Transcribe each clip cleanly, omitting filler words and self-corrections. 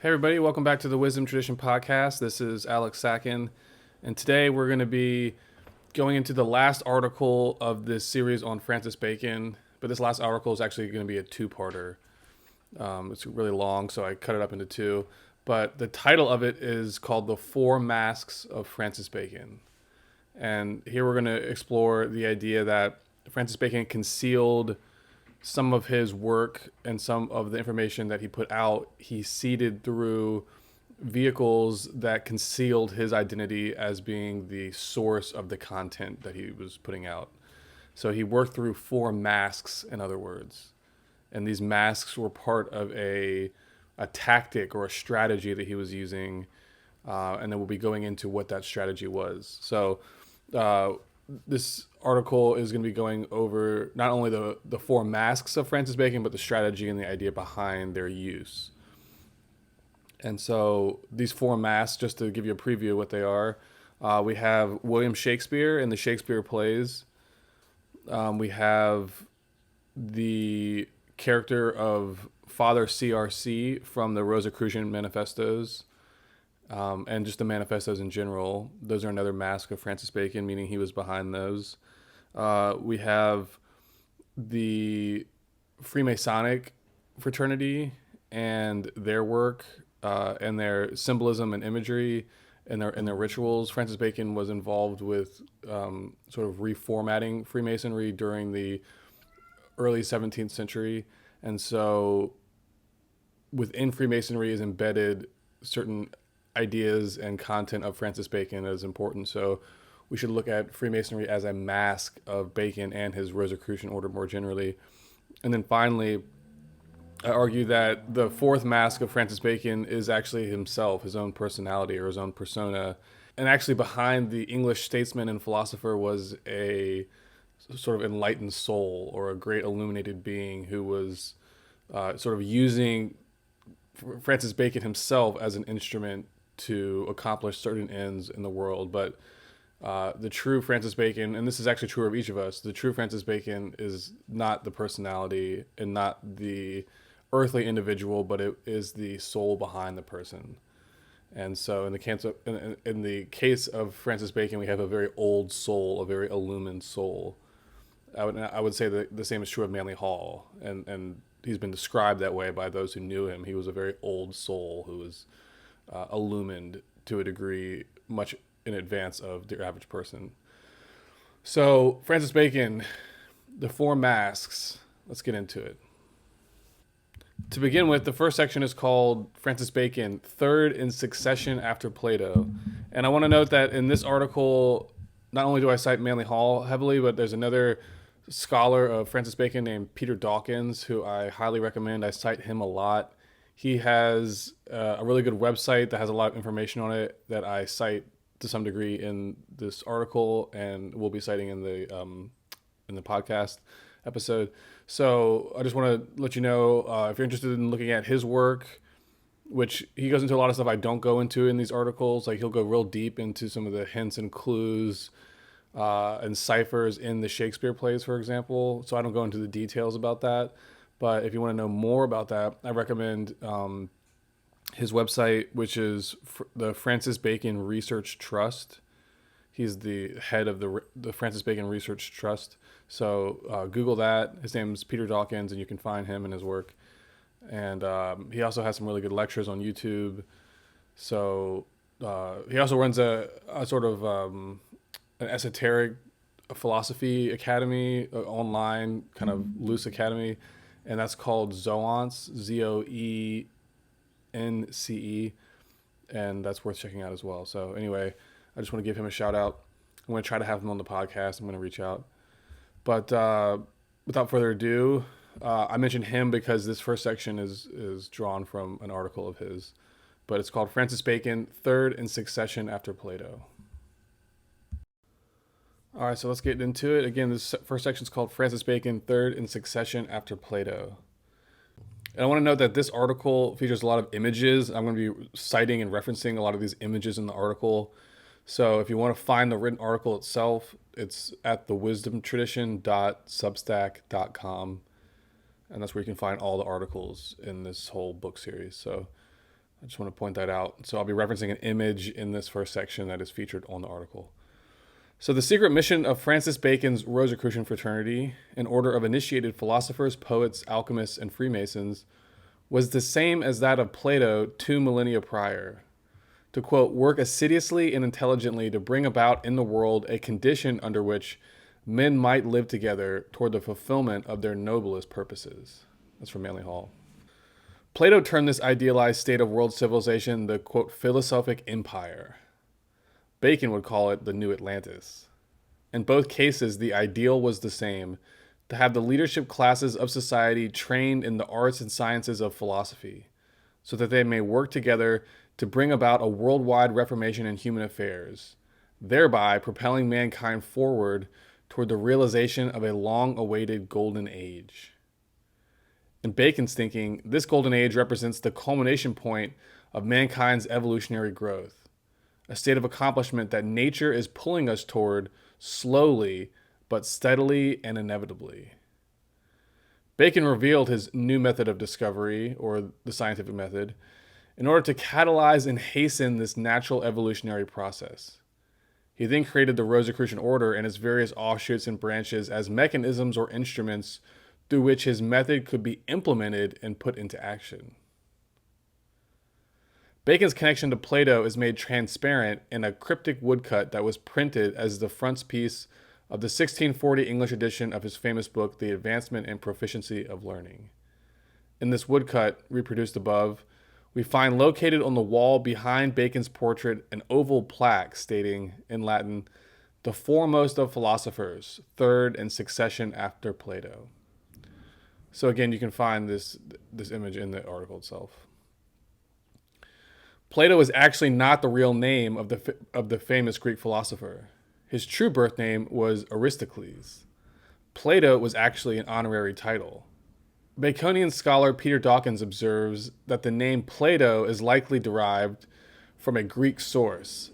Hey everybody, welcome back to the Wisdom Tradition Podcast. This is Alex Sakin, and today we're going to be going into the last article of this series on Francis Bacon, but this last article is actually going to be a two-parter. It's really long, so I cut it up into two, but the title of it is called The Four Masks of Francis Bacon. And here we're going to explore the idea that Francis Bacon concealed some of his work and some of the information that he put out, he seeded through vehicles that concealed his identity as being the source of the content that he was putting out. So he worked through four masks, in other words. And these masks were part of a tactic or a strategy that he was using. And then we'll be going into what that strategy was. So this article is going to be going over not only the four masks of Francis Bacon, but the strategy and the idea behind their use. And so these four masks, just to give you a preview of what they are, we have William Shakespeare in the Shakespeare plays. We have the character of Father CRC from the Rosicrucian Manifestoes. And just the manifestos in general. Those are another mask of Francis Bacon, meaning he was behind those. We have the Freemasonic fraternity and their work and their symbolism and imagery and their rituals. Francis Bacon was involved with sort of reformatting Freemasonry during the early 17th century. And so within Freemasonry is embedded certain ideas and content of Francis Bacon as important. So we should look at Freemasonry as a mask of Bacon and his Rosicrucian order more generally. And then finally, I argue that the fourth mask of Francis Bacon is actually himself, his own personality or his own persona. And actually behind the English statesman and philosopher was a sort of enlightened soul or a great illuminated being who was sort of using Francis Bacon himself as an instrument to accomplish certain ends in the world. But the true Francis Bacon, and this is actually true of each of us, the true Francis Bacon is not the personality and not the earthly individual, but it is the soul behind the person. And so in the case of Francis Bacon, we have a very old soul, a very illumined soul. I would say that the same is true of Manly Hall, and he's been described that way by those who knew him. He was a very old soul who was illumined to a degree much in advance of the average person. So Francis Bacon, the four masks, let's get into it. To begin with, the first section is called Francis Bacon, third in succession after Plato. And I want to note that in this article, not only do I cite Manly Hall heavily, but there's another scholar of Francis Bacon named Peter Dawkins, who I highly recommend. I cite him a lot. He has a really good website that has a lot of information on it that I cite to some degree in this article, and we'll be citing in the podcast episode. So I just want to let you know if you're interested in looking at his work, which he goes into a lot of stuff I don't go into in these articles. Like he'll go real deep into some of the hints and clues and ciphers in the Shakespeare plays, for example. So I don't go into the details about that. But if you want to know more about that, I recommend his website, which is the Francis Bacon Research Trust. He's the head of the Francis Bacon Research Trust. So Google that. His name's Peter Dawkins, and you can find him and his work. And he also has some really good lectures on YouTube. So he also runs a sort of an esoteric philosophy academy, online kind of loose academy. And that's called Zoence, Zoence, and that's worth checking out as well. So anyway, I just want to give him a shout out. I'm going to try to have him on the podcast. I'm going to reach out. But without further ado, I mentioned him because this first section is drawn from an article of his. But it's called Francis Bacon, third in succession after Plato. All right, so let's get into it. Again, this first section is called Francis Bacon, third in succession after Plato. And I want to note that this article features a lot of images. I'm going to be citing and referencing a lot of these images in the article. So if you want to find the written article itself, it's at thewisdomtradition.substack.com. And that's where you can find all the articles in this whole book series. So I just want to point that out. So I'll be referencing an image in this first section that is featured on the article. So the secret mission of Francis Bacon's Rosicrucian fraternity, an order of initiated philosophers, poets, alchemists, and Freemasons, was the same as that of Plato 2 millennia prior. To, quote, work assiduously and intelligently to bring about in the world a condition under which men might live together toward the fulfillment of their noblest purposes. That's from Manly Hall. Plato termed this idealized state of world civilization the, quote, philosophic empire. Bacon would call it the new Atlantis. In both cases, the ideal was the same, to have the leadership classes of society trained in the arts and sciences of philosophy, so that they may work together to bring about a worldwide reformation in human affairs, thereby propelling mankind forward toward the realization of a long-awaited golden age. In Bacon's thinking, this golden age represents the culmination point of mankind's evolutionary growth, a state of accomplishment that nature is pulling us toward slowly but steadily and inevitably. Bacon revealed his new method of discovery, or the scientific method, in order to catalyze and hasten this natural evolutionary process. He then created the Rosicrucian Order and its various offshoots and branches as mechanisms or instruments through which his method could be implemented and put into action. Bacon's connection to Plato is made transparent in a cryptic woodcut that was printed as the frontispiece of the 1640 English edition of his famous book, The Advancement and Proficiency of Learning. In this woodcut, reproduced above, we find located on the wall behind Bacon's portrait an oval plaque stating, in Latin, the foremost of philosophers, third in succession after Plato. So again, you can find this image in the article itself. Plato is actually not the real name of the famous Greek philosopher. His true birth name was Aristocles. Plato was actually an honorary title. Baconian scholar Peter Dawkins observes that the name Plato is likely derived from a Greek source,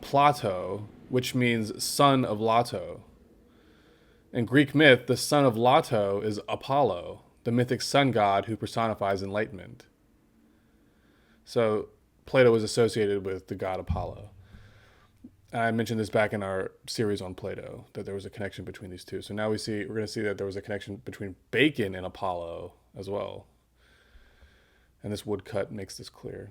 Plato, which means son of Lato. In Greek myth, the son of Lato is Apollo, the mythic sun god who personifies enlightenment. So Plato was associated with the god Apollo. I mentioned this back in our series on Plato, that there was a connection between these two. So now we're going to see that there was a connection between Bacon and Apollo as well. And this woodcut makes this clear.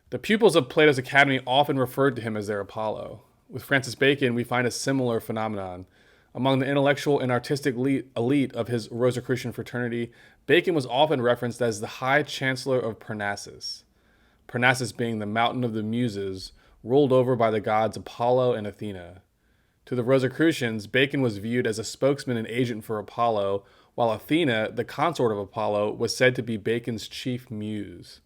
The pupils of Plato's academy often referred to him as their Apollo. With Francis Bacon, we find a similar phenomenon. Among the intellectual and artistic elite of his Rosicrucian fraternity, Bacon was often referenced as the High Chancellor of Parnassus. Parnassus being the mountain of the Muses, ruled over by the gods Apollo and Athena. To the Rosicrucians, Bacon was viewed as a spokesman and agent for Apollo, while Athena, the consort of Apollo, was said to be Bacon's chief muse.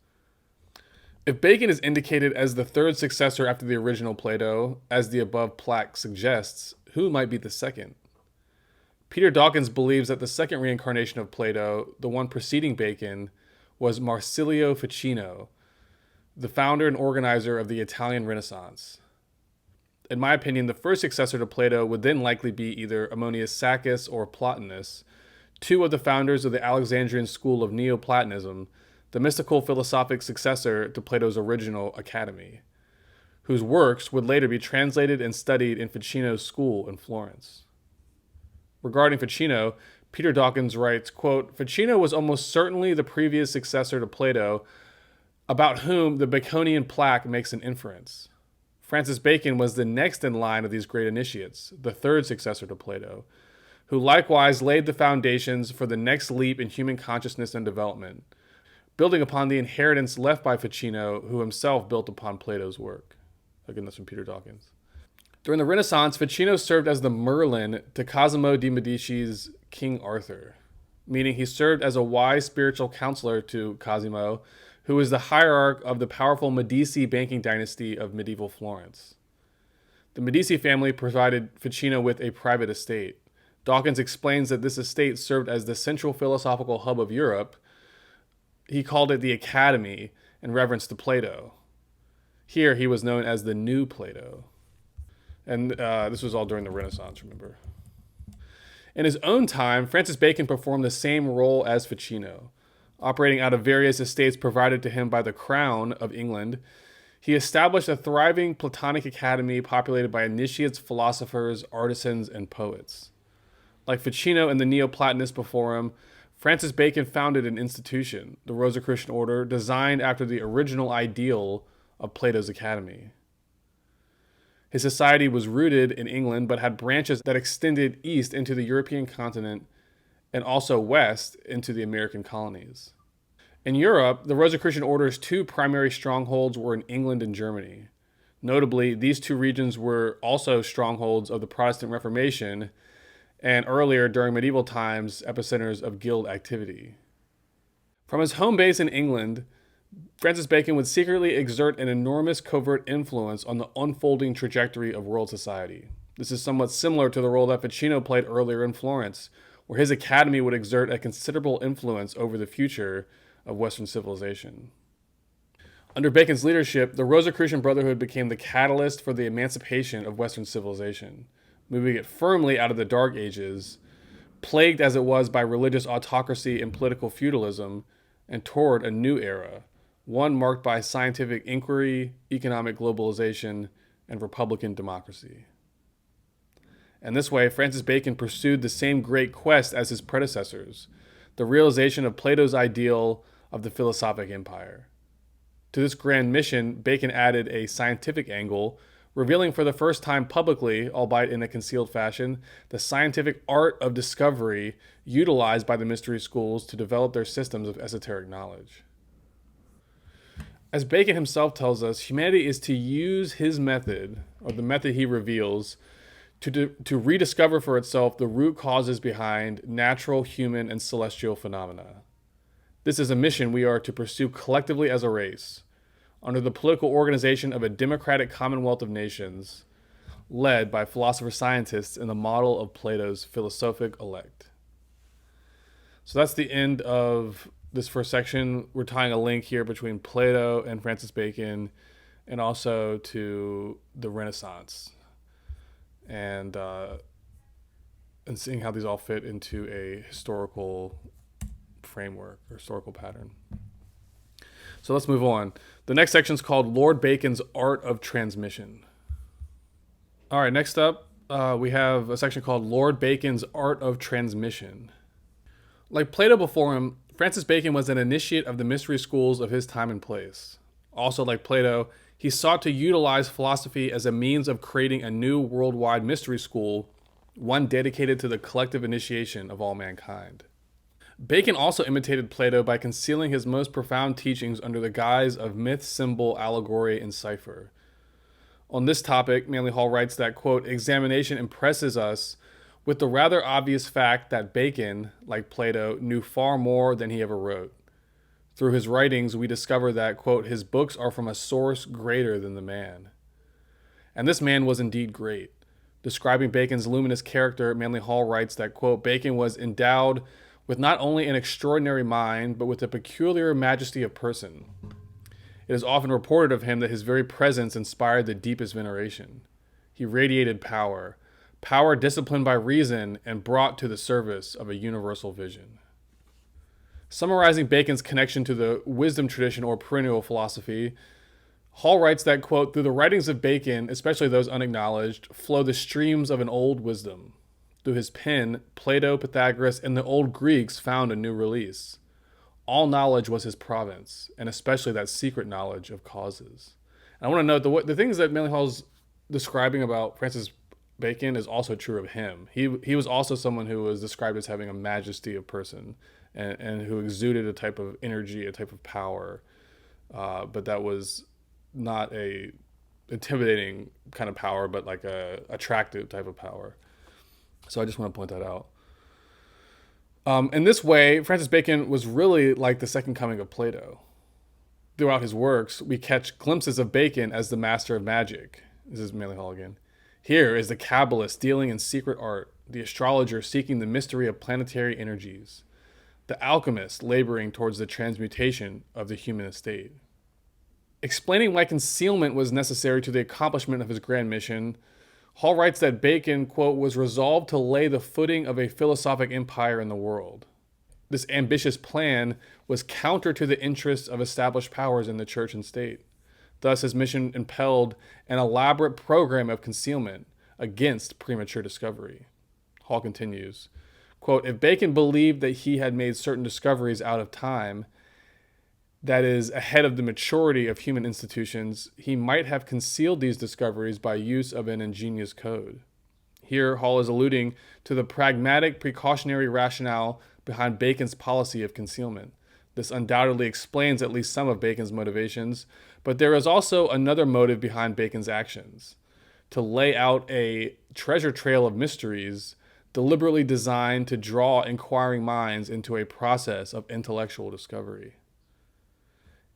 If Bacon is indicated as the third successor after the original Plato, as the above plaque suggests, who might be the second? Peter Dawkins believes that the second reincarnation of Plato, the one preceding Bacon, was Marsilio Ficino, the founder and organizer of the Italian Renaissance. In my opinion, the first successor to Plato would then likely be either Ammonius Saccas or Plotinus, two of the founders of the Alexandrian school of Neoplatonism, the mystical philosophic successor to Plato's original academy, whose works would later be translated and studied in Ficino's school in Florence. Regarding Ficino, Peter Dawkins writes, quote, Ficino was almost certainly the previous successor to Plato, about whom the Baconian plaque makes an inference. Francis Bacon was the next in line of these great initiates, the third successor to Plato, who likewise laid the foundations for the next leap in human consciousness and development, building upon the inheritance left by Ficino, who himself built upon Plato's work. Again, that's from Peter Dawkins. During the Renaissance, Ficino served as the Merlin to Cosimo de' Medici's King Arthur, meaning he served as a wise spiritual counselor to Cosimo, who was the hierarch of the powerful Medici banking dynasty of medieval Florence. The Medici family provided Ficino with a private estate. Dawkins explains that this estate served as the central philosophical hub of Europe. He called it the Academy in reverence to Plato. Here he was known as the New Plato. And this was all during the Renaissance, remember. In his own time, Francis Bacon performed the same role as Ficino. Operating out of various estates provided to him by the Crown of England, he established a thriving Platonic academy populated by initiates, philosophers, artisans, and poets. Like Ficino and the Neoplatonists before him, Francis Bacon founded an institution, the Rosicrucian Order, designed after the original ideal of Plato's academy. His society was rooted in England, but had branches that extended east into the European continent and also west into the American colonies. In Europe, the Rosicrucian Order's two primary strongholds were in England and Germany. Notably, these two regions were also strongholds of the Protestant Reformation and earlier during medieval times, epicenters of guild activity. From his home base in England, Francis Bacon would secretly exert an enormous covert influence on the unfolding trajectory of world society. This is somewhat similar to the role that Ficino played earlier in Florence, where his academy would exert a considerable influence over the future of Western civilization. Under Bacon's leadership, the Rosicrucian Brotherhood became the catalyst for the emancipation of Western civilization, moving it firmly out of the Dark Ages, plagued as it was by religious autocracy and political feudalism, and toward a new era, one marked by scientific inquiry, economic globalization, and republican democracy. And this way, Francis Bacon pursued the same great quest as his predecessors, the realization of Plato's ideal of the philosophic empire. To this grand mission, Bacon added a scientific angle, revealing for the first time publicly, albeit in a concealed fashion, the scientific art of discovery utilized by the mystery schools to develop their systems of esoteric knowledge. As Bacon himself tells us, humanity is to use his method, or the method he reveals, to rediscover for itself the root causes behind natural, human, and celestial phenomena. This is a mission we are to pursue collectively as a race, under the political organization of a democratic commonwealth of nations, led by philosopher-scientists in the model of Plato's philosophic elect. So that's the end of this first section. We're tying a link here between Plato and Francis Bacon, and also to the Renaissance, and seeing how these all fit into a historical framework or historical pattern. So let's move on. The next section is called Lord Bacon's Art of Transmission. All right, next up, we have a section called Lord Bacon's Art of Transmission. Like Plato before him, Francis Bacon was an initiate of the mystery schools of his time and place. Also, like Plato, he sought to utilize philosophy as a means of creating a new worldwide mystery school, one dedicated to the collective initiation of all mankind. Bacon also imitated Plato by concealing his most profound teachings under the guise of myth, symbol, allegory, and cipher. On this topic, Manly Hall writes that, quote, examination impresses us with the rather obvious fact that Bacon, like Plato, knew far more than he ever wrote. Through his writings, we discover that, quote, his books are from a source greater than the man. And this man was indeed great. Describing Bacon's luminous character, Manly Hall writes that, quote, Bacon was endowed with not only an extraordinary mind, but with a peculiar majesty of person. It is often reported of him that his very presence inspired the deepest veneration. He radiated power disciplined by reason and brought to the service of a universal vision. Summarizing Bacon's connection to the wisdom tradition or perennial philosophy, Hall writes that, quote, through the writings of Bacon, especially those unacknowledged, flow the streams of an old wisdom. Through his pen, Plato, Pythagoras, and the old Greeks found a new release. All knowledge was his province, and especially that secret knowledge of causes. And I want to note the things that Manly Hall's describing about Francis Bacon is also true of him. He was also someone who was described as having a majesty of person and who exuded a type of energy, a type of power, but that was not a intimidating kind of power, but like a attractive type of power. So I just want to point that out. In this way, Francis Bacon was really like the second coming of Plato. Throughout his works, we catch glimpses of Bacon as the master of magic. This is Manly Hall again. Here is the Kabbalist dealing in secret art, the astrologer seeking the mystery of planetary energies, the alchemist laboring towards the transmutation of the human estate. Explaining why concealment was necessary to the accomplishment of his grand mission, Hall writes that Bacon, quote, was resolved to lay the footing of a philosophic empire in the world. this ambitious plan was counter to the interests of established powers in the church and state. Thus, his mission impelled an elaborate program of concealment against premature discovery. Hall continues, quote, if Bacon believed that he had made certain discoveries out of time, that is, ahead of the maturity of human institutions, he might have concealed these discoveries by use of an ingenious code. Here, Hall is alluding to the pragmatic precautionary rationale behind Bacon's policy of concealment. This undoubtedly explains at least some of Bacon's motivations, but there is also another motive behind Bacon's actions: to lay out a treasure trail of mysteries deliberately designed to draw inquiring minds into a process of intellectual discovery.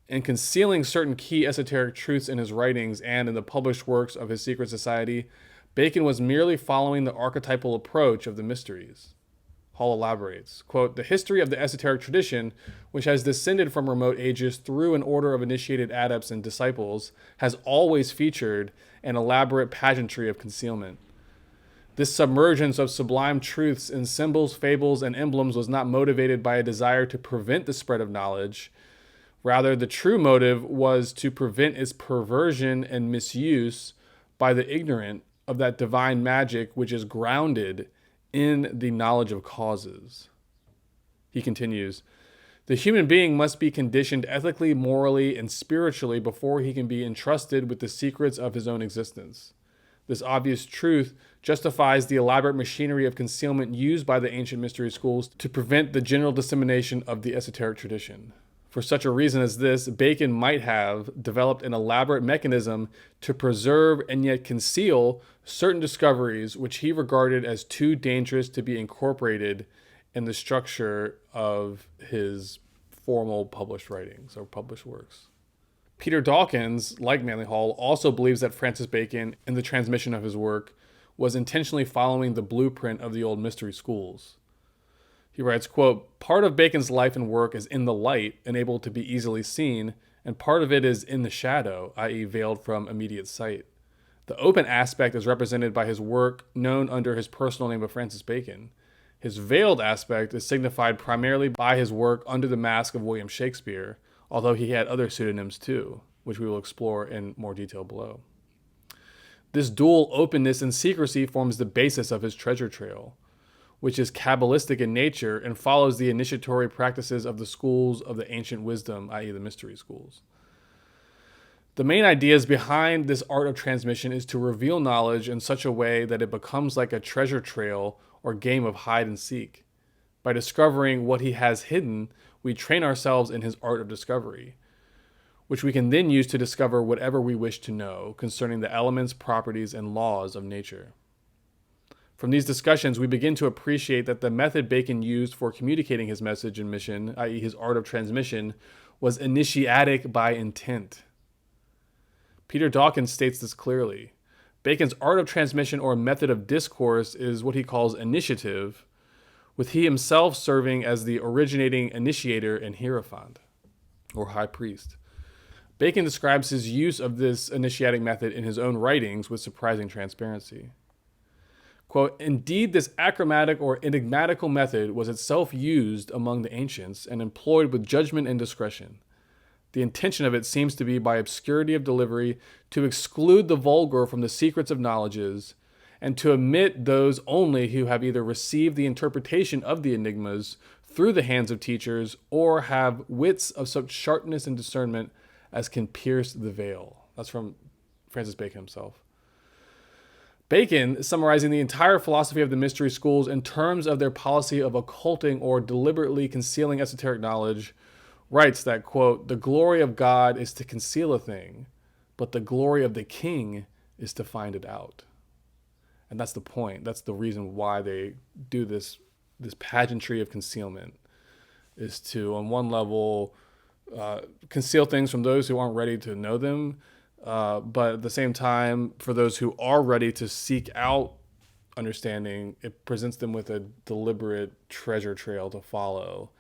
In concealing certain key esoteric truths in his writings and in the published works of his secret society, Bacon was merely following the archetypal approach of the mysteries. Hall elaborates, quote, the history of the esoteric tradition, which has descended from remote ages through an order of initiated adepts and disciples, has always featured an elaborate pageantry of concealment. This submergence of sublime truths in symbols, fables, and emblems was not motivated by a desire to prevent the spread of knowledge. Rather, the true motive was to prevent its perversion and misuse by the ignorant of that divine magic which is grounded in the knowledge of causes. He continues, the human being must be conditioned ethically, morally, and spiritually before he can be entrusted with the secrets of his own existence. This obvious truth justifies the elaborate machinery of concealment used by the ancient mystery schools to prevent the general dissemination of the esoteric tradition. For such a reason as this, Bacon might have developed an elaborate mechanism to preserve and yet conceal certain discoveries which he regarded as too dangerous to be incorporated in the structure of his formal published writings or published works. Peter Dawkins, like Manly Hall, also believes that Francis Bacon, in the transmission of his work, was intentionally following the blueprint of the old mystery schools. He writes, quote, part of Bacon's life and work is in the light and able to be easily seen, and part of it is in the shadow, i.e. veiled from immediate sight. The open aspect is represented by his work known under his personal name of Francis Bacon. His veiled aspect is signified primarily by his work under the mask of William Shakespeare, although he had other pseudonyms too, which we will explore in more detail below. This dual openness and secrecy forms the basis of his treasure trail, which is Kabbalistic in nature and follows the initiatory practices of the schools of the ancient wisdom, i.e. the mystery schools. The main ideas behind this art of transmission is to reveal knowledge in such a way that it becomes like a treasure trail or game of hide and seek. By discovering what he has hidden, we train ourselves in his art of discovery, which we can then use to discover whatever we wish to know concerning the elements, properties, and laws of nature. From these discussions, we begin to appreciate that the method Bacon used for communicating his message and mission, i.e. his art of transmission, was initiatic by intent. Peter Dawkins states this clearly. Bacon's art of transmission or method of discourse is what he calls initiative, with he himself serving as the originating initiator and hierophant, or high priest. Bacon describes his use of this initiatic method in his own writings with surprising transparency. Quote, indeed, this achromatic or enigmatical method was itself used among the ancients and employed with judgment and discretion. The intention of it seems to be by obscurity of delivery to exclude the vulgar from the secrets of knowledges and to omit those only who have either received the interpretation of the enigmas through the hands of teachers or have wits of such sharpness and discernment as can pierce the veil. That's from Francis Bacon himself. Bacon, summarizing the entire philosophy of the mystery schools in terms of their policy of occulting or deliberately concealing esoteric knowledge, writes that, quote, the glory of God is to conceal a thing, but the glory of the king is to find it out. And that's the point. That's the reason why they do this pageantry of concealment, is to, on one level, conceal things from those who aren't ready to know them, but at the same time, for those who are ready to seek out understanding, it presents them with a deliberate treasure trail to follow.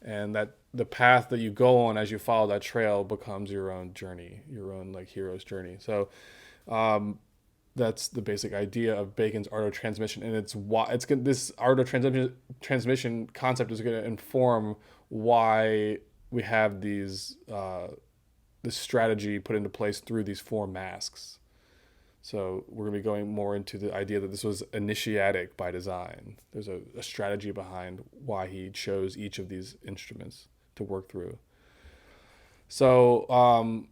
And that the path that you go on as you follow that trail becomes your own journey, your own like hero's journey. So that's the basic idea of Bacon's art of transmission, and this art of transmission concept is going to inform why we have these this strategy put into place through these four masks. So we're going to be going more into the idea that this was initiatic by design. There's a strategy behind why he chose each of these instruments to work through. So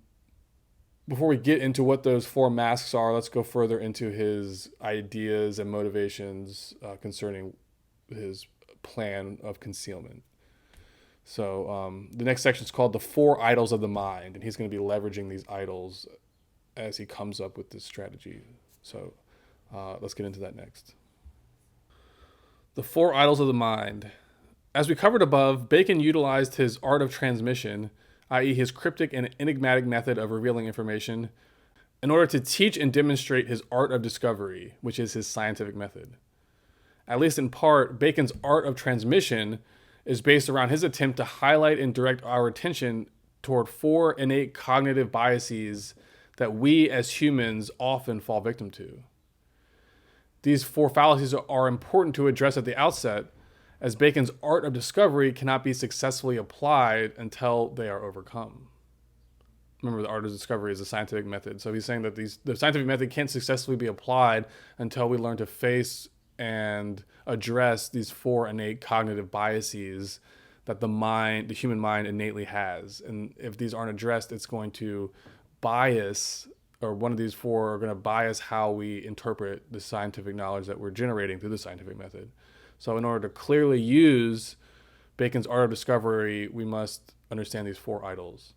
before we get into what those four masks are, let's go further into his ideas and motivations concerning his plan of concealment. So the next section is called The Four Idols of the Mind, and he's going to be leveraging these idols as he comes up with this strategy. So let's get into that next. The Four Idols of the Mind. As we covered above, Bacon utilized his art of transmission, i.e. his cryptic and enigmatic method of revealing information, in order to teach and demonstrate his art of discovery, which is his scientific method. At least in part, Bacon's art of transmission is based around his attempt to highlight and direct our attention toward four innate cognitive biases that we as humans often fall victim to. These four fallacies are important to address at the outset, as Bacon's art of discovery cannot be successfully applied until they are overcome. Remember, the art of discovery is a scientific method. So he's saying that the scientific method can't successfully be applied until we learn to face and address these four innate cognitive biases that the human mind innately has. And if these aren't addressed, it's going to bias, or one of these four are going to bias how we interpret the scientific knowledge that we're generating through the scientific method. So in order to clearly use Bacon's art of discovery, we must understand these four idols.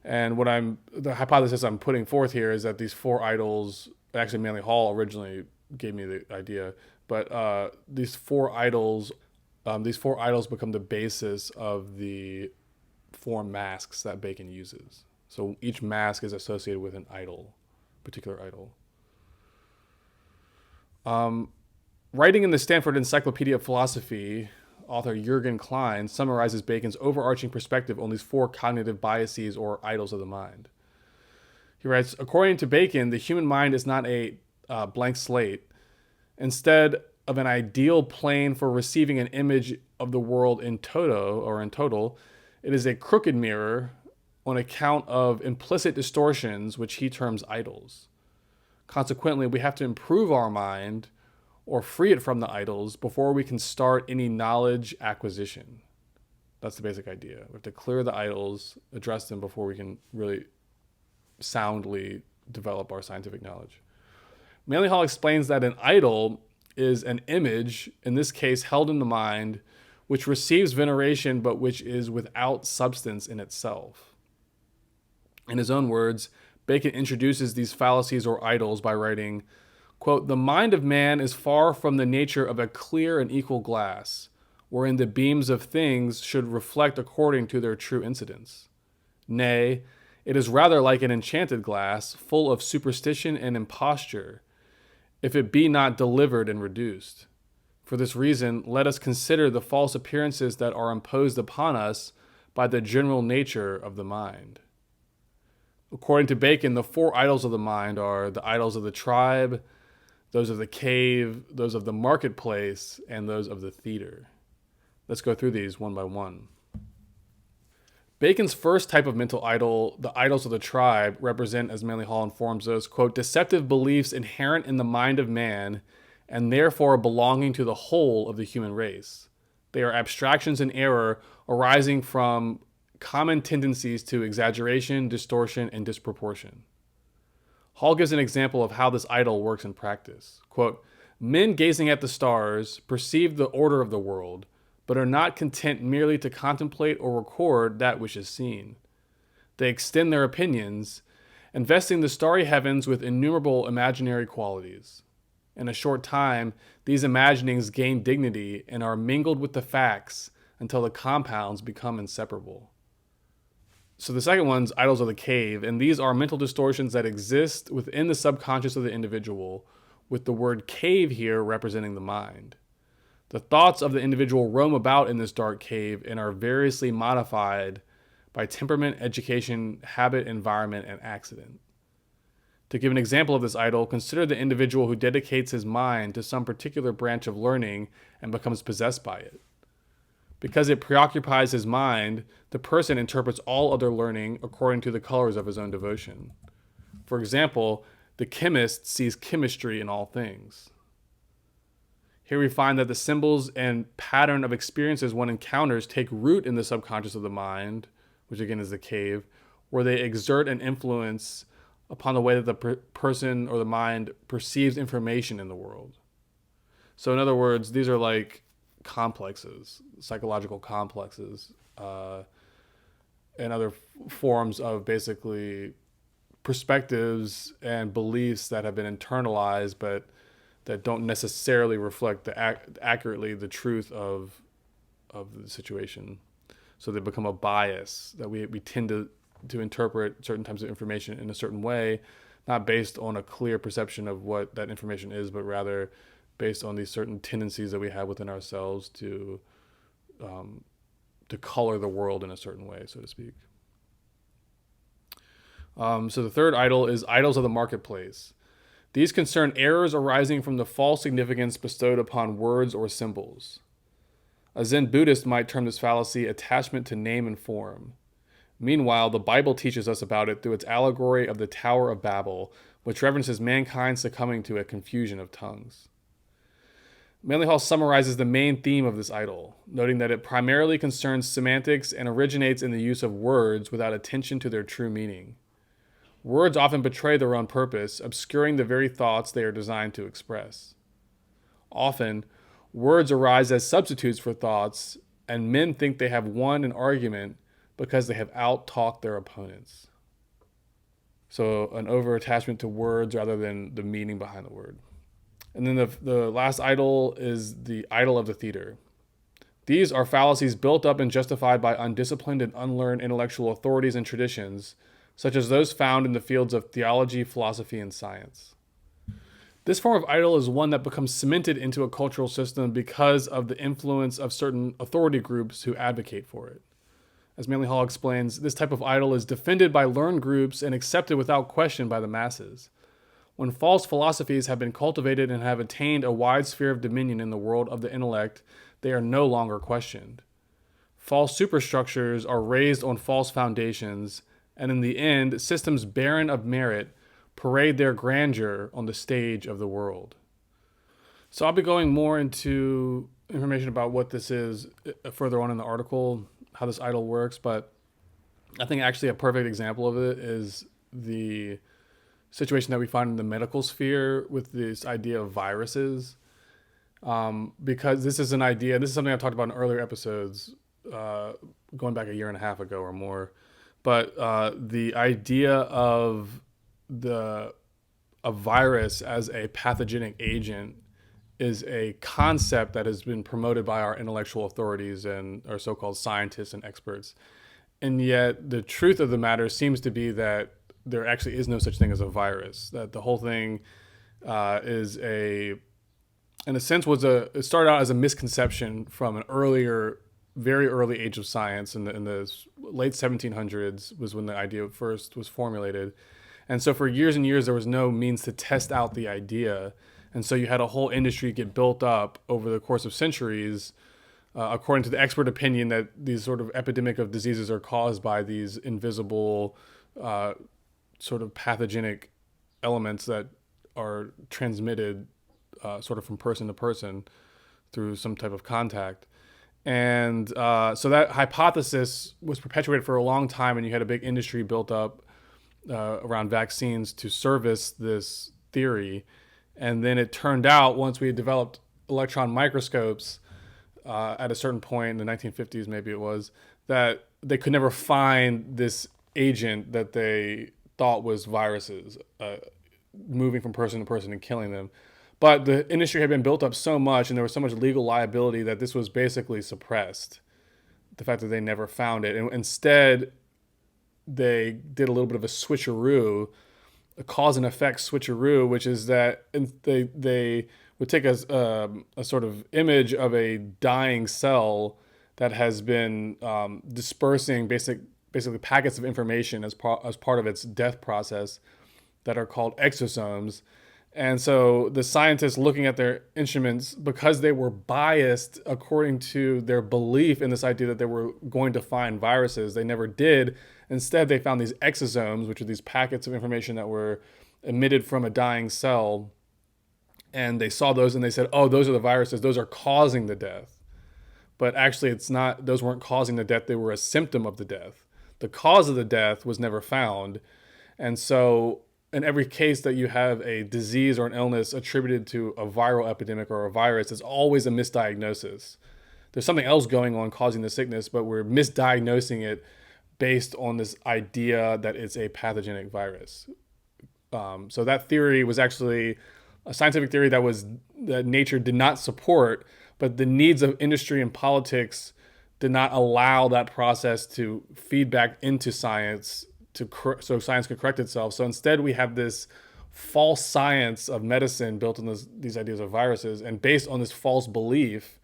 And the hypothesis I'm putting forth here is that these four idols, actually Manly Hall originally gave me the idea, but these four idols become the basis of the four masks that Bacon uses. So each mask is associated with an idol, particular idol. Writing in the Stanford Encyclopedia of Philosophy, author Jürgen Klein summarizes Bacon's overarching perspective on these four cognitive biases or idols of the mind. He writes, according to Bacon, the human mind is not a blank slate. Instead of an ideal plane for receiving an image of the world in total, it is a crooked mirror on account of implicit distortions, which he terms idols. Consequently, we have to improve our mind or free it from the idols before we can start any knowledge acquisition. That's the basic idea. We have to clear the idols, address them before we can really soundly develop our scientific knowledge. Manly Hall explains that an idol is an image, in this case held in the mind, which receives veneration but which is without substance in itself. In his own words, Bacon introduces these fallacies or idols by writing, quote, the mind of man is far from the nature of a clear and equal glass, wherein the beams of things should reflect according to their true incidence. Nay, it is rather like an enchanted glass, full of superstition and imposture, if it be not delivered and reduced. For this reason, let us consider the false appearances that are imposed upon us by the general nature of the mind. According to Bacon, the four idols of the mind are the idols of the tribe, those of the cave, those of the marketplace, and those of the theater. Let's go through these one by one. Bacon's first type of mental idol, the idols of the tribe, represent, as Manly Hall informs us, quote, deceptive beliefs inherent in the mind of man and therefore belonging to the whole of the human race. They are abstractions and error arising from common tendencies to exaggeration, distortion, and disproportion. Hall gives an example of how this idol works in practice. Quote, men gazing at the stars perceive the order of the world, but are not content merely to contemplate or record that which is seen. They extend their opinions, investing the starry heavens with innumerable imaginary qualities. In a short time, these imaginings gain dignity and are mingled with the facts until the compounds become inseparable. So the second one's idols of the cave, and these are mental distortions that exist within the subconscious of the individual, with the word cave here representing the mind. The thoughts of the individual roam about in this dark cave and are variously modified by temperament, education, habit, environment, and accident. To give an example of this idol, consider the individual who dedicates his mind to some particular branch of learning and becomes possessed by it. Because it preoccupies his mind, the person interprets all other learning according to the colors of his own devotion. For example, the chemist sees chemistry in all things. Here we find that the symbols and pattern of experiences one encounters take root in the subconscious of the mind, which again is the cave, where they exert an influence upon the way that the person or the mind perceives information in the world. So in other words, these are like complexes, psychological complexes, and other forms of basically perspectives and beliefs that have been internalized, but that don't necessarily reflect accurately the truth of the situation. So they become a bias that we tend to interpret certain types of information in a certain way, not based on a clear perception of what that information is, but rather based on these certain tendencies that we have within ourselves to color the world in a certain way, so to speak. So the third idol is idols of the marketplace. These concern errors arising from the false significance bestowed upon words or symbols. A Zen Buddhist might term this fallacy attachment to name and form. Meanwhile, the Bible teaches us about it through its allegory of the Tower of Babel, which references mankind succumbing to a confusion of tongues. Manly Hall summarizes the main theme of this idol, noting that it primarily concerns semantics and originates in the use of words without attention to their true meaning. Words often betray their own purpose, obscuring the very thoughts they are designed to express. Often, words arise as substitutes for thoughts, and men think they have won an argument because they have out-talked their opponents. So an over-attachment to words rather than the meaning behind the word. And then the last idol is the idol of the theater. These are fallacies built up and justified by undisciplined and unlearned intellectual authorities and traditions, such as those found in the fields of theology, philosophy, and science. This form of idol is one that becomes cemented into a cultural system because of the influence of certain authority groups who advocate for it. As Manly Hall explains, this type of idol is defended by learned groups and accepted without question by the masses. When false philosophies have been cultivated and have attained a wide sphere of dominion in the world of the intellect, they are no longer questioned. False superstructures are raised on false foundations, and in the end, systems barren of merit parade their grandeur on the stage of the world. So I'll be going more into information about what this is further on in the article, how this idol works, but I think actually a perfect example of it is the situation that we find in the medical sphere with this idea of viruses. Because this is an idea, this is something I've talked about in earlier episodes, going back a year and a half ago or more. But the idea of a virus as a pathogenic agent is a concept that has been promoted by our intellectual authorities and our so-called scientists and experts. And yet the truth of the matter seems to be that there actually is no such thing as a virus, that the whole thing is in a sense, it started out as a misconception from an very early age of science. In the late 1700s was when the idea first was formulated. And so for years and years, there was no means to test out the idea. And so you had a whole industry get built up over the course of centuries, according to the expert opinion that these sort of epidemic of diseases are caused by these invisible sort of pathogenic elements that are transmitted sort of from person to person through some type of contact. And so that hypothesis was perpetuated for a long time, and you had a big industry built up around vaccines to service this theory. And then it turned out, once we had developed electron microscopes at a certain point in the 1950s, maybe it was, that they could never find this agent that they thought was viruses moving from person to person and killing them. But the industry had been built up so much and there was so much legal liability that this was basically suppressed. The fact that they never found it. And instead, they did a little bit of a switcheroo, a cause and effect switcheroo, which is that they would take a sort of image of a dying cell that has been dispersing basically packets of information as part of its death process. that are called exosomes. And so the scientists looking at their instruments, because they were biased according to their belief in this idea that they were going to find viruses, they never did. Instead, they found these exosomes, which are these packets of information that were emitted from a dying cell. And they saw those and they said, oh, those are the viruses. Those are causing the death. But actually, it's not. Those weren't causing the death. They were a symptom of the death. The cause of the death was never found. And so in every case that you have a disease or an illness attributed to a viral epidemic or a virus, it's always a misdiagnosis. There's something else going on causing the sickness, but we're misdiagnosing it based on this idea that it's a pathogenic virus. So that theory was actually a scientific theory that nature did not support, but the needs of industry and politics did not allow that process to feed back into science so science could correct itself. So instead we have this false science of medicine built on these ideas of viruses, and based on this false belief,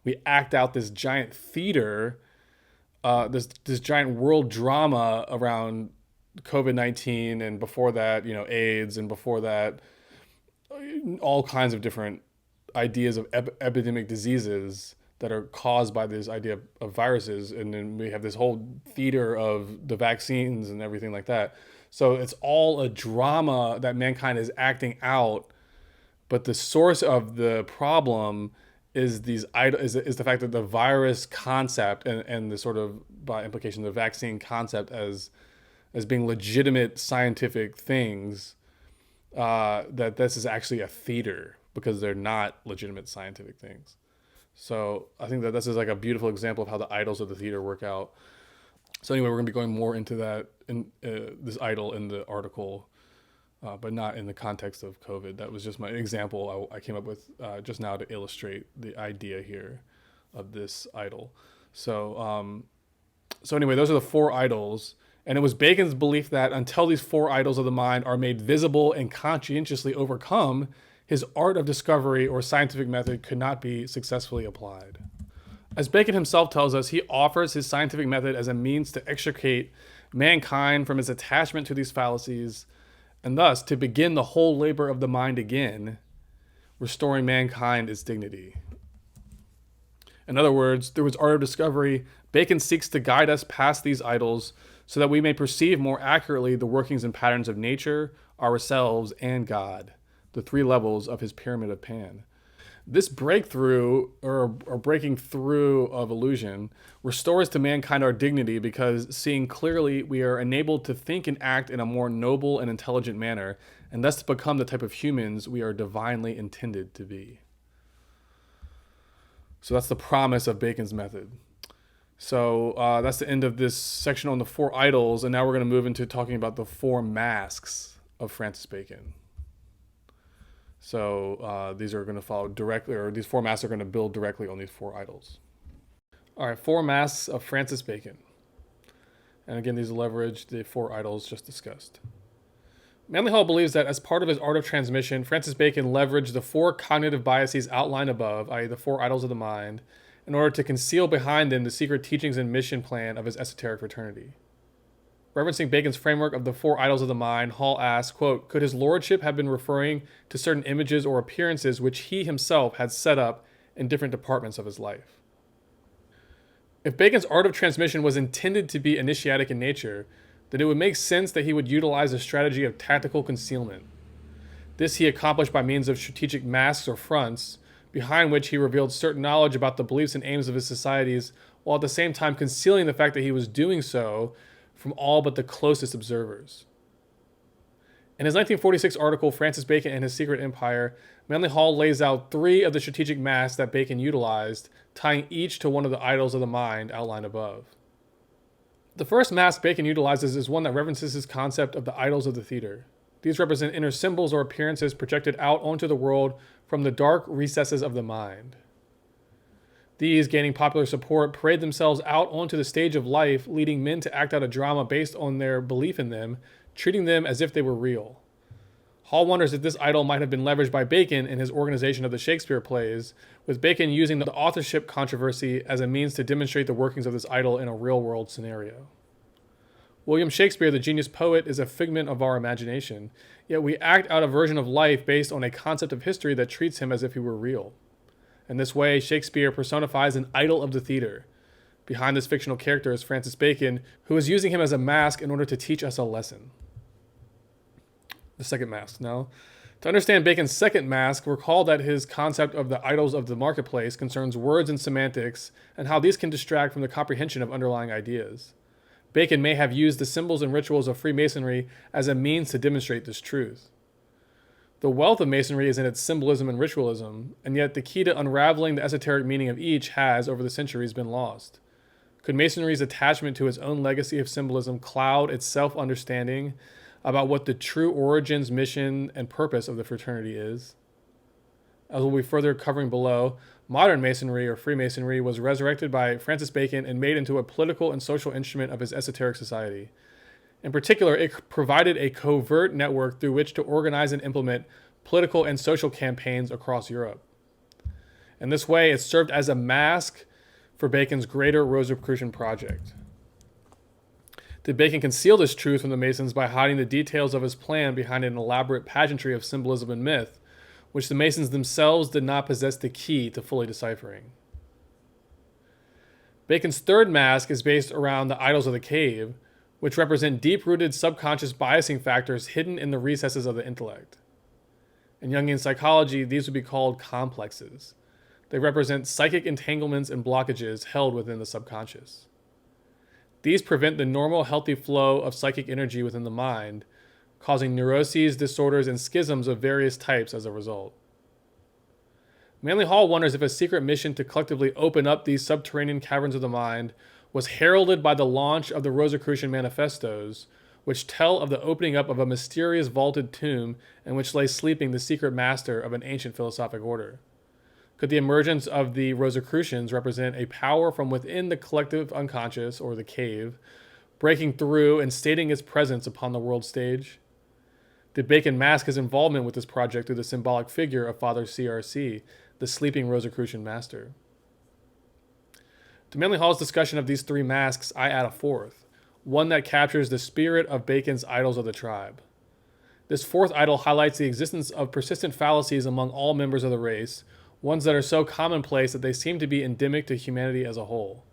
we act out this giant theater, this giant world drama around COVID-19, and before that, AIDS, and before that, all kinds of different ideas of epidemic diseases that are caused by this idea of viruses. And then we have this whole theater of the vaccines and everything like that. So it's all a drama that mankind is acting out. But the source of the problem is the fact that the virus concept and the sort of, by implication, the vaccine concept as being legitimate scientific things, that this is actually a theater because they're not legitimate scientific things. So I think that this is like a beautiful example of how the idols of the theater work out. So anyway, we're going to be going more into that in this idol in the article, but not in the context of COVID. That was just my example I came up with just now to illustrate the idea here of this idol. So anyway, those are the four idols. And it was Bacon's belief that until these four idols of the mind are made visible and conscientiously overcome, his art of discovery or scientific method could not be successfully applied. As Bacon himself tells us, he offers his scientific method as a means to extricate mankind from its attachment to these fallacies, and thus to begin the whole labor of the mind again, restoring mankind its dignity. In other words, through his art of discovery, Bacon seeks to guide us past these idols so that we may perceive more accurately the workings and patterns of nature, ourselves, and God, the three levels of his pyramid of Pan. This breakthrough or breaking through of illusion restores to mankind our dignity because, seeing clearly, we are enabled to think and act in a more noble and intelligent manner, and thus to become the type of humans we are divinely intended to be. So that's the promise of Bacon's method. So that's the end of this section on the four idols, and now we're going to move into talking about the four masks of Francis Bacon. So these are going to follow directly, or these four masks are going to build directly on these four idols. All right, four masks of Francis Bacon. And again, these leverage the four idols just discussed. Manly Hall believes that as part of his art of transmission, Francis Bacon leveraged the four cognitive biases outlined above, i.e. the four idols of the mind, in order to conceal behind them the secret teachings and mission plan of his esoteric fraternity. Referencing Bacon's framework of the four idols of the mind, Hall asks, quote, could his lordship have been referring to certain images or appearances which he himself had set up in different departments of his life? If Bacon's art of transmission was intended to be initiatic in nature, then it would make sense that he would utilize a strategy of tactical concealment. This he accomplished by means of strategic masks or fronts, behind which he revealed certain knowledge about the beliefs and aims of his societies, while at the same time concealing the fact that he was doing so from all but the closest observers. In his 1946 article, Francis Bacon and His Secret Empire, Manly Hall lays out three of the strategic masks that Bacon utilized, tying each to one of the idols of the mind outlined above. The first mask Bacon utilizes is one that references his concept of the idols of the theater. These represent inner symbols or appearances projected out onto the world from the dark recesses of the mind. These, gaining popular support, parade themselves out onto the stage of life, leading men to act out a drama based on their belief in them, treating them as if they were real. Hall wonders if this idol might have been leveraged by Bacon in his organization of the Shakespeare plays, with Bacon using the authorship controversy as a means to demonstrate the workings of this idol in a real-world scenario. William Shakespeare, the genius poet, is a figment of our imagination, yet we act out a version of life based on a concept of history that treats him as if he were real. In this way, Shakespeare personifies an idol of the theater. Behind this fictional character is Francis Bacon, who is using him as a mask in order to teach us a lesson. The second mask. Now, to understand Bacon's second mask, recall that his concept of the idols of the marketplace concerns words and semantics and how these can distract from the comprehension of underlying ideas. Bacon may have used the symbols and rituals of Freemasonry as a means to demonstrate this truth. The wealth of Masonry is in its symbolism and ritualism, and yet the key to unraveling the esoteric meaning of each has, over the centuries, been lost. Could Masonry's attachment to its own legacy of symbolism cloud its self-understanding about what the true origins, mission, and purpose of the fraternity is? As we'll be further covering below, modern Masonry, or Freemasonry, was resurrected by Francis Bacon and made into a political and social instrument of his esoteric society. In particular, it provided a covert network through which to organize and implement political and social campaigns across Europe. In this way, it served as a mask for Bacon's greater Rosicrucian project. Did Bacon conceal this truth from the Masons by hiding the details of his plan behind an elaborate pageantry of symbolism and myth, which the Masons themselves did not possess the key to fully deciphering? Bacon's third mask is based around the idols of the cave, which represent deep-rooted subconscious biasing factors hidden in the recesses of the intellect. In Jungian psychology, these would be called complexes. They represent psychic entanglements and blockages held within the subconscious. These prevent the normal, healthy flow of psychic energy within the mind, causing neuroses, disorders, and schisms of various types as a result. Manly Hall wonders if a secret mission to collectively open up these subterranean caverns of the mind was heralded by the launch of the Rosicrucian Manifestoes, which tell of the opening up of a mysterious vaulted tomb in which lay sleeping the secret master of an ancient philosophic order. Could the emergence of the Rosicrucians represent a power from within the collective unconscious, or the cave, breaking through and stating its presence upon the world stage? Did Bacon mask his involvement with this project through the symbolic figure of Father CRC, the sleeping Rosicrucian master? To Manly Hall's discussion of these three masks, I add a fourth, one that captures the spirit of Bacon's idols of the tribe. This fourth idol highlights the existence of persistent fallacies among all members of the race, ones that are so commonplace that they seem to be endemic to humanity as a whole.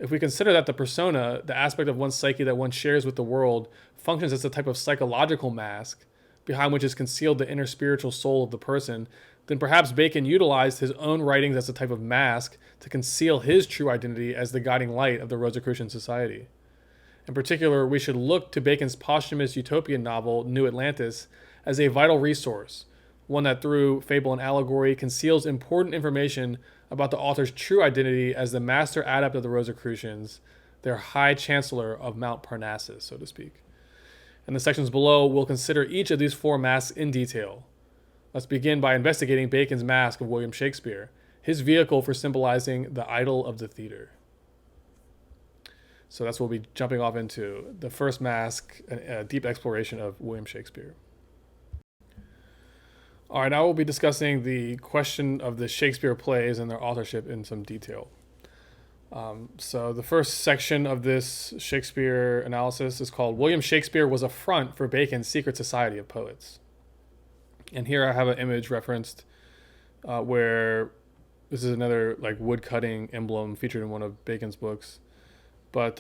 If we consider that the persona, the aspect of one's psyche that one shares with the world, functions as a type of psychological mask, behind which is concealed the inner spiritual soul of the person, then perhaps Bacon utilized his own writings as a type of mask to conceal his true identity as the guiding light of the Rosicrucian society. In particular, we should look to Bacon's posthumous utopian novel, New Atlantis, as a vital resource, one that through fable and allegory conceals important information about the author's true identity as the master adept of the Rosicrucians, their high chancellor of Mount Parnassus, so to speak. In the sections below, we'll consider each of these four masks in detail. Let's begin by investigating Bacon's mask of William Shakespeare, his vehicle for symbolizing the idol of the theater. So that's what we'll be jumping off into. The first mask, a deep exploration of William Shakespeare. All right, now we'll be discussing the question of the Shakespeare plays and their authorship in some detail. So the first section of this Shakespeare analysis is called William Shakespeare was a front for Bacon's secret society of poets. And here I have an image referenced where this is another like wood cutting emblem featured in one of Bacon's books. But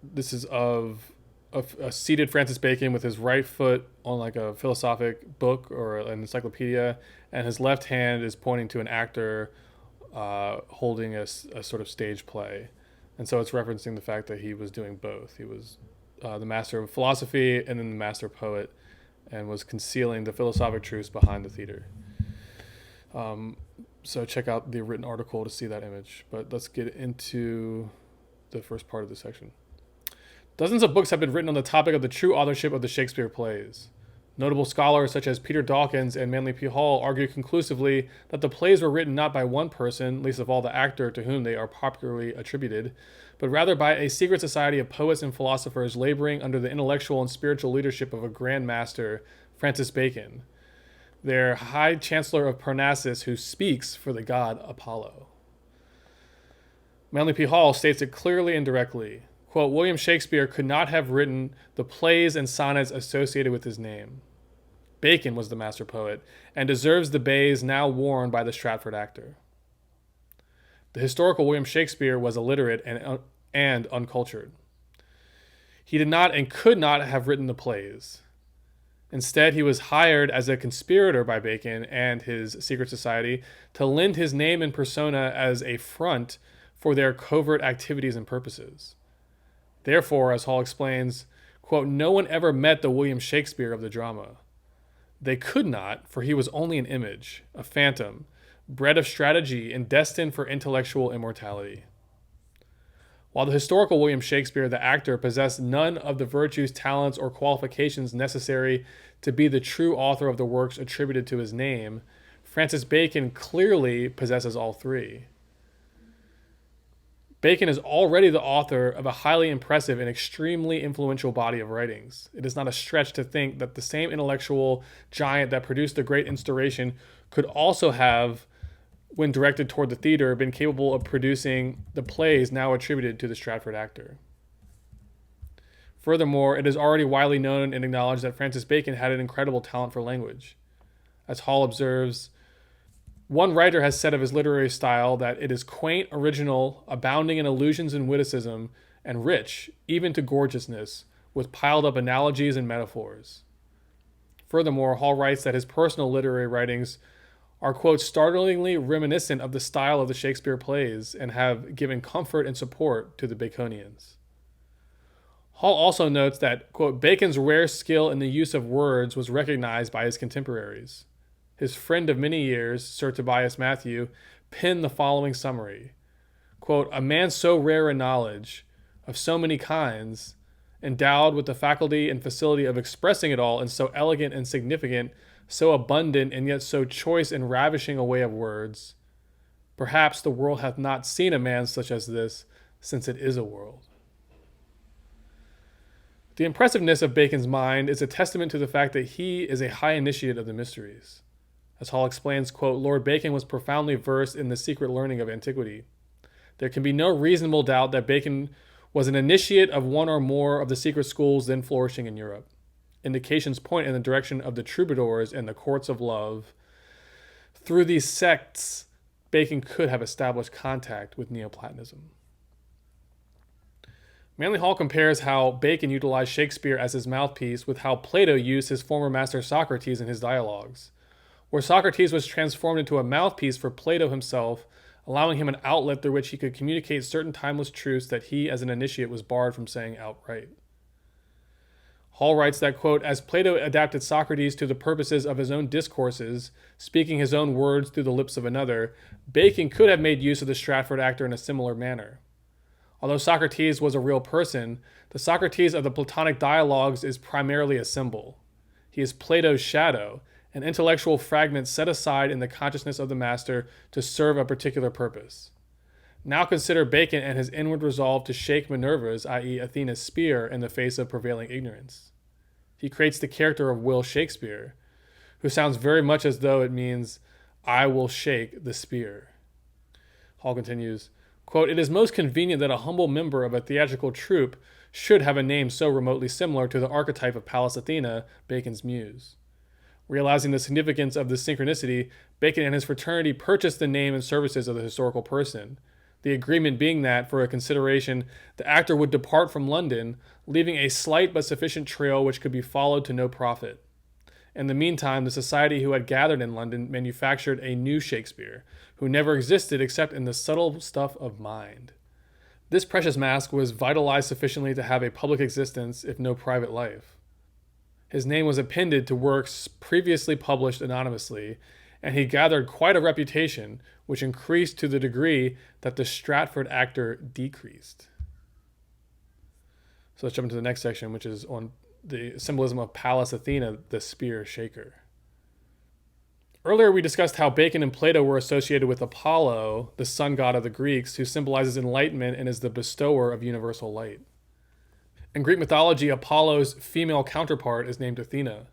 this is of a seated Francis Bacon with his right foot on like a philosophic book or an encyclopedia, and his left hand is pointing to an actor holding a sort of stage play. And so it's referencing the fact that he was doing both. He was the master of philosophy and then the master poet, and was concealing the philosophic truths behind the theater. So check out the written article to see that image. But let's get into the first part of the section. Dozens of books have been written on the topic of the true authorship of the Shakespeare plays. Notable scholars such as Peter Dawkins and Manly P. Hall argue conclusively that the plays were written not by one person, least of all the actor to whom they are popularly attributed, but rather by a secret society of poets and philosophers laboring under the intellectual and spiritual leadership of a grand master, Francis Bacon, their high chancellor of Parnassus, who speaks for the god Apollo. Manly P. Hall states it clearly and directly, quote, William Shakespeare could not have written the plays and sonnets associated with his name. Bacon was the master poet and deserves the bays now worn by the Stratford actor. The historical William Shakespeare was illiterate and uncultured. He did not and could not have written the plays. Instead, he was hired as a conspirator by Bacon and his secret society to lend his name and persona as a front for their covert activities and purposes. Therefore, as Hall explains, quote, no one ever met the William Shakespeare of the drama. They could not, for he was only an image, a phantom, bred of strategy and destined for intellectual immortality. While the historical William Shakespeare, the actor, possessed none of the virtues, talents, or qualifications necessary to be the true author of the works attributed to his name, Francis Bacon clearly possesses all three. Bacon is already the author of a highly impressive and extremely influential body of writings. It is not a stretch to think that the same intellectual giant that produced the Great Instauration could also have, when directed toward the theater, been capable of producing the plays now attributed to the Stratford actor. Furthermore, it is already widely known and acknowledged that Francis Bacon had an incredible talent for language. As Hall observes, one writer has said of his literary style that it is quaint, original, abounding in allusions and witticism, and rich, even to gorgeousness, with piled up analogies and metaphors. Furthermore, Hall writes that his personal literary writings are, quote, startlingly reminiscent of the style of the Shakespeare plays and have given comfort and support to the Baconians. Hall also notes that, quote, Bacon's rare skill in the use of words was recognized by his contemporaries. His friend of many years, Sir Tobias Matthew, penned the following summary. Quote, a man so rare in knowledge, of so many kinds, endowed with the faculty and facility of expressing it all in so elegant and significant, so abundant and yet so choice and ravishing a way of words. Perhaps the world hath not seen a man such as this, since it is a world. The impressiveness of Bacon's mind is a testament to the fact that he is a high initiate of the mysteries. As Hall explains, quote, Lord Bacon was profoundly versed in the secret learning of antiquity. There can be no reasonable doubt that Bacon was an initiate of one or more of the secret schools then flourishing in Europe. Indications point in the direction of the troubadours and the courts of love. Through these sects, Bacon could have established contact with Neoplatonism. Manly Hall compares how Bacon utilized Shakespeare as his mouthpiece with how Plato used his former master Socrates in his dialogues, where Socrates was transformed into a mouthpiece for Plato himself, allowing him an outlet through which he could communicate certain timeless truths that he as an initiate was barred from saying outright. Hall writes that, quote, as Plato adapted Socrates to the purposes of his own discourses, speaking his own words through the lips of another, Bacon could have made use of the Stratford actor in a similar manner. Although Socrates was a real person, the Socrates of the Platonic dialogues is primarily a symbol. He is Plato's shadow, an intellectual fragment set aside in the consciousness of the master to serve a particular purpose. Now consider Bacon and his inward resolve to shake Minerva's, i.e. Athena's, spear in the face of prevailing ignorance. He creates the character of Will Shakespeare, who sounds very much as though it means, I will shake the spear. Hall continues, quote, it is most convenient that a humble member of a theatrical troupe should have a name so remotely similar to the archetype of Pallas Athena, Bacon's muse. Realizing the significance of this synchronicity, Bacon and his fraternity purchased the name and services of the historical person, the agreement being that, for a consideration, the actor would depart from London, leaving a slight but sufficient trail which could be followed to no profit. In the meantime, the society who had gathered in London manufactured a new Shakespeare, who never existed except in the subtle stuff of mind. This precious mask was vitalized sufficiently to have a public existence, if no private life. His name was appended to works previously published anonymously, and he gathered quite a reputation, which increased to the degree that the Stratford actor decreased. So let's jump into the next section, which is on the symbolism of Pallas Athena, the spear shaker. Earlier we discussed how Bacon and Plato were associated with Apollo, the sun god of the Greeks, who symbolizes enlightenment and is the bestower of universal light. In Greek mythology, Apollo's female counterpart is named Athena.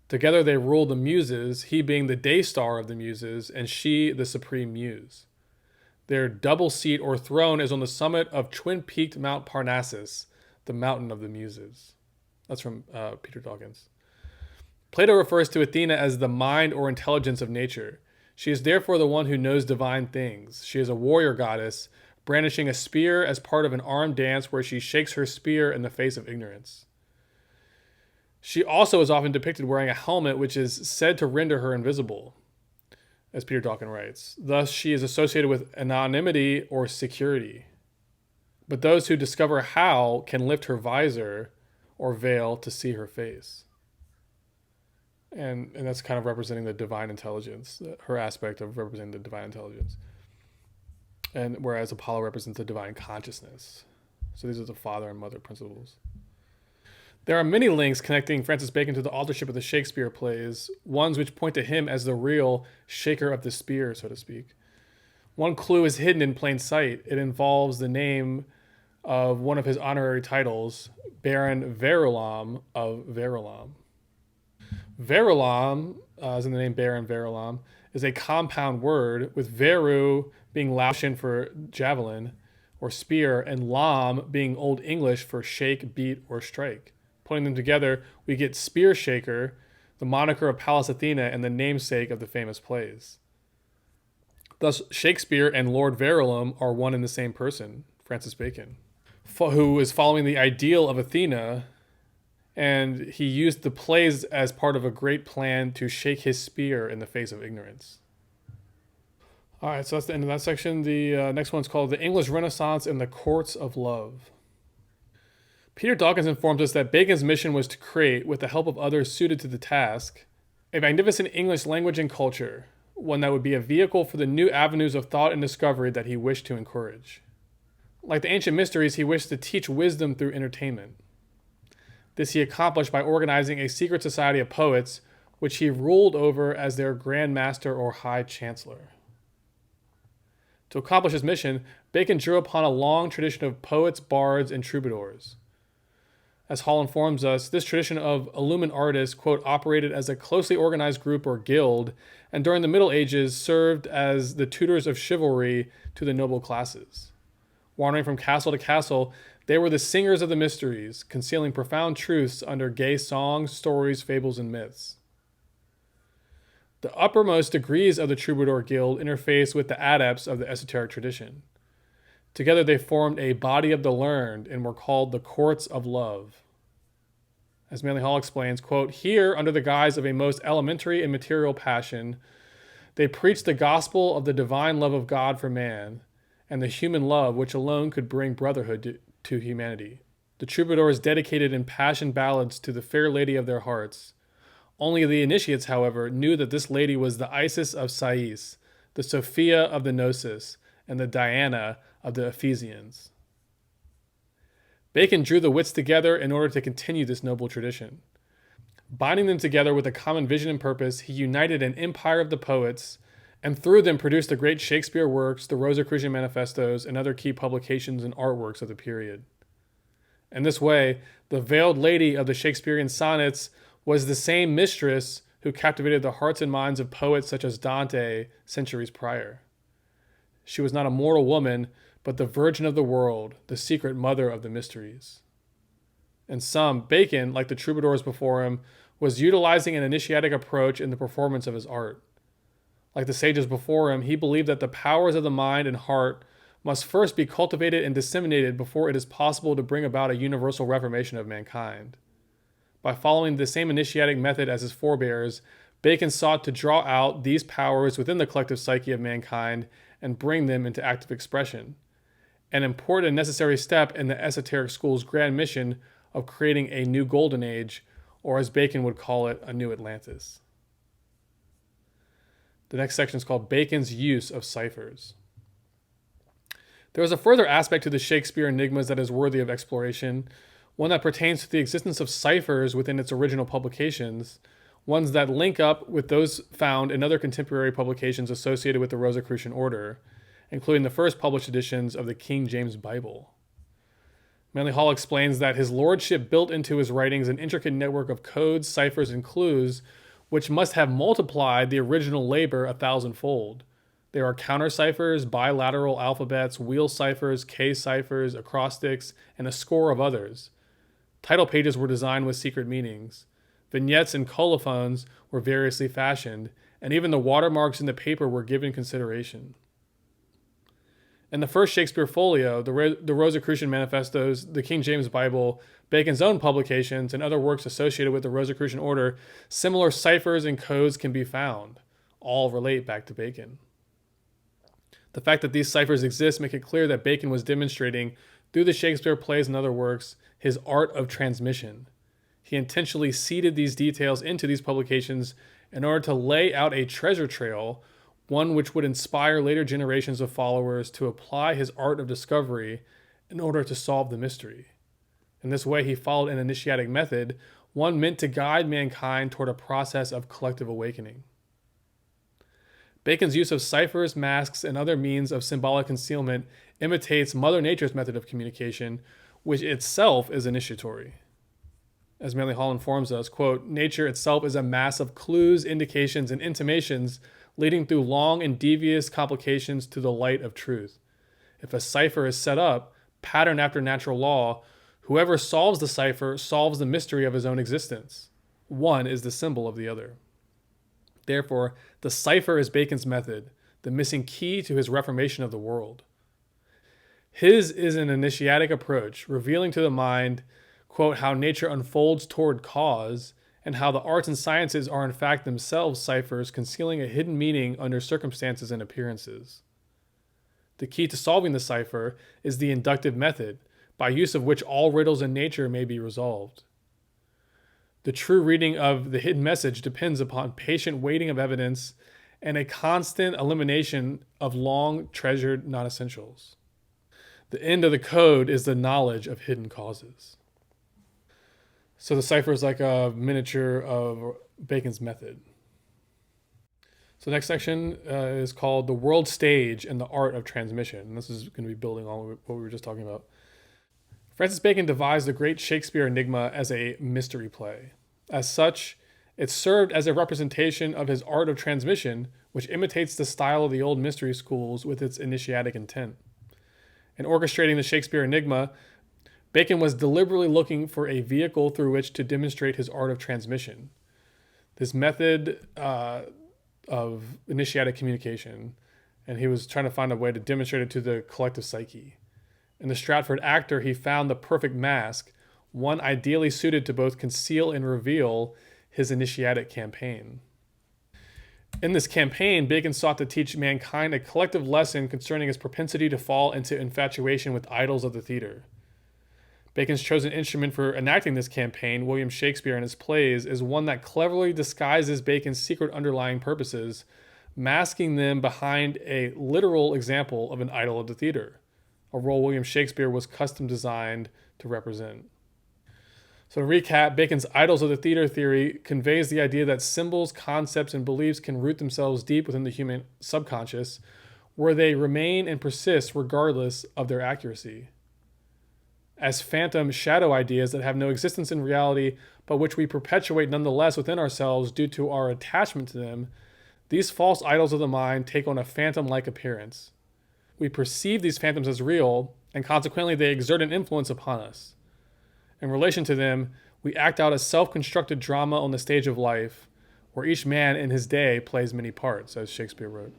Together they rule the muses, he being the day star of the muses, and she the supreme muse. Their double seat or throne is on the summit of twin-peaked Mount Parnassus, the mountain of the Muses. That's from Peter Dawkins. Plato refers to Athena as the mind or intelligence of nature. She is therefore the one who knows divine things. She is a warrior goddess, brandishing a spear as part of an armed dance where she shakes her spear in the face of ignorance. She also is often depicted wearing a helmet which is said to render her invisible, as Peter Dawkins writes. Thus, she is associated with anonymity or security. But those who discover how can lift her visor or veil to see her face. And that's kind of representing the divine intelligence, her aspect of representing the divine intelligence. And whereas Apollo represents the divine consciousness. So these are the father and mother principles. There are many links connecting Francis Bacon to the authorship of the Shakespeare plays, ones which point to him as the real shaker of the spear, so to speak. One clue is hidden in plain sight. It involves the name of one of his honorary titles, Baron Verulam of Verulam. Verulam, as in the name Baron Verulam, is a compound word, with veru being Laotian for javelin or spear, and lam being Old English for shake, beat, or strike. Putting them together, we get spear shaker, the moniker of Pallas Athena, and the namesake of the famous plays. Thus, Shakespeare and Lord Verulam are one and the same person, Francis Bacon, who is following the ideal of Athena, and he used the plays as part of a great plan to shake his spear in the face of ignorance. All right, so that's the end of that section. The next one's called The English Renaissance and the Courts of Love. Peter Dawkins informs us that Bacon's mission was to create, with the help of others suited to the task, a magnificent English language and culture, one that would be a vehicle for the new avenues of thought and discovery that he wished to encourage. Like the ancient mysteries, he wished to teach wisdom through entertainment. This he accomplished by organizing a secret society of poets, which he ruled over as their Grand Master or High Chancellor. To accomplish his mission, Bacon drew upon a long tradition of poets, bards, and troubadours. As Hall informs us, this tradition of illumined artists, quote, operated as a closely organized group or guild, and during the Middle Ages served as the tutors of chivalry to the noble classes. Wandering from castle to castle, they were the singers of the mysteries, concealing profound truths under gay songs, stories, fables, and myths. The uppermost degrees of the troubadour guild interface with the adepts of the esoteric tradition. Together they formed a body of the learned and were called the Courts of Love. As Manly Hall explains, quote, here, under the guise of a most elementary and material passion, they preached the gospel of the divine love of God for man, and the human love which alone could bring brotherhood to humanity. The troubadours dedicated impassioned ballads to the fair lady of their hearts. Only the initiates, however, knew that this lady was the Isis of Sais, the Sophia of the Gnosis, and the Diana of the Ephesians. Bacon drew the wits together in order to continue this noble tradition. Binding them together with a common vision and purpose, he united an empire of the poets, and through them produced the great Shakespeare works, the Rosicrucian Manifestoes, and other key publications and artworks of the period. In this way, the veiled lady of the Shakespearean sonnets was the same mistress who captivated the hearts and minds of poets such as Dante centuries prior. She was not a mortal woman, but the Virgin of the world, the secret mother of the mysteries. In sum, Bacon, like the troubadours before him, was utilizing an initiatic approach in the performance of his art. Like the sages before him, he believed that the powers of the mind and heart must first be cultivated and disseminated before it is possible to bring about a universal reformation of mankind. By following the same initiatic method as his forebears, Bacon sought to draw out these powers within the collective psyche of mankind and bring them into active expression, an important and necessary step in the esoteric school's grand mission of creating a new golden age, or as Bacon would call it, a new Atlantis. The next section is called Bacon's Use of Ciphers. There is a further aspect to the Shakespeare enigmas that is worthy of exploration, one that pertains to the existence of ciphers within its original publications, ones that link up with those found in other contemporary publications associated with the Rosicrucian Order, including the first published editions of the King James Bible. Manly Hall explains that his lordship built into his writings an intricate network of codes, ciphers, and clues, which must have multiplied the original labor 1,000-fold. There are counter ciphers, bilateral alphabets, wheel ciphers, case ciphers, acrostics, and a score of others. Title pages were designed with secret meanings. Vignettes and colophons were variously fashioned, and even the watermarks in the paper were given consideration. In the first Shakespeare folio, the Rosicrucian Manifestoes, the King James Bible, Bacon's own publications, and other works associated with the Rosicrucian Order, similar ciphers and codes can be found. All relate back to Bacon. The fact that these ciphers exist make it clear that Bacon was demonstrating, through the Shakespeare plays and other works, his art of transmission. He intentionally seeded these details into these publications in order to lay out a treasure trail, one which would inspire later generations of followers to apply his art of discovery in order to solve the mystery. In this way, he followed an initiatic method, one meant to guide mankind toward a process of collective awakening. Bacon's use of ciphers, masks, and other means of symbolic concealment imitates Mother Nature's method of communication, which itself is initiatory. As Manly Hall informs us, quote, nature itself is a mass of clues, indications, and intimations leading through long and devious complications to the light of truth. If a cipher is set up, patterned after natural law, whoever solves the cipher solves the mystery of his own existence. One is the symbol of the other. Therefore, the cipher is Bacon's method, the missing key to his reformation of the world. His is an initiatic approach, revealing to the mind, quote, how nature unfolds toward cause, and how the arts and sciences are in fact themselves ciphers concealing a hidden meaning under circumstances and appearances. The key to solving the cipher is the inductive method, by use of which all riddles in nature may be resolved. The true reading of the hidden message depends upon patient weighting of evidence and a constant elimination of long-treasured non-essentials. The end of the code is the knowledge of hidden causes. So the cipher is like a miniature of Bacon's method. So the next section is called The World Stage and the Art of Transmission. And this is going to be building on what we were just talking about. Francis Bacon devised the great Shakespeare enigma as a mystery play. As such, it served as a representation of his art of transmission, which imitates the style of the old mystery schools with its initiatic intent. In orchestrating the Shakespeare enigma, Bacon was deliberately looking for a vehicle through which to demonstrate his art of transmission. This method of initiatic communication, and he was trying to find a way to demonstrate it to the collective psyche. In the Stratford actor, he found the perfect mask, one ideally suited to both conceal and reveal his initiatic campaign. In this campaign, Bacon sought to teach mankind a collective lesson concerning his propensity to fall into infatuation with idols of the theater. Bacon's chosen instrument for enacting this campaign, William Shakespeare and his plays, is one that cleverly disguises Bacon's secret underlying purposes, masking them behind a literal example of an idol of the theater, a role William Shakespeare was custom designed to represent. So to recap, Bacon's idols of the theater theory conveys the idea that symbols, concepts, and beliefs can root themselves deep within the human subconscious, where they remain and persist regardless of their accuracy. As phantom shadow ideas that have no existence in reality, but which we perpetuate nonetheless within ourselves due to our attachment to them, these false idols of the mind take on a phantom-like appearance. We perceive these phantoms as real, and consequently they exert an influence upon us. In relation to them, we act out a self-constructed drama on the stage of life, where each man in his day plays many parts, as Shakespeare wrote.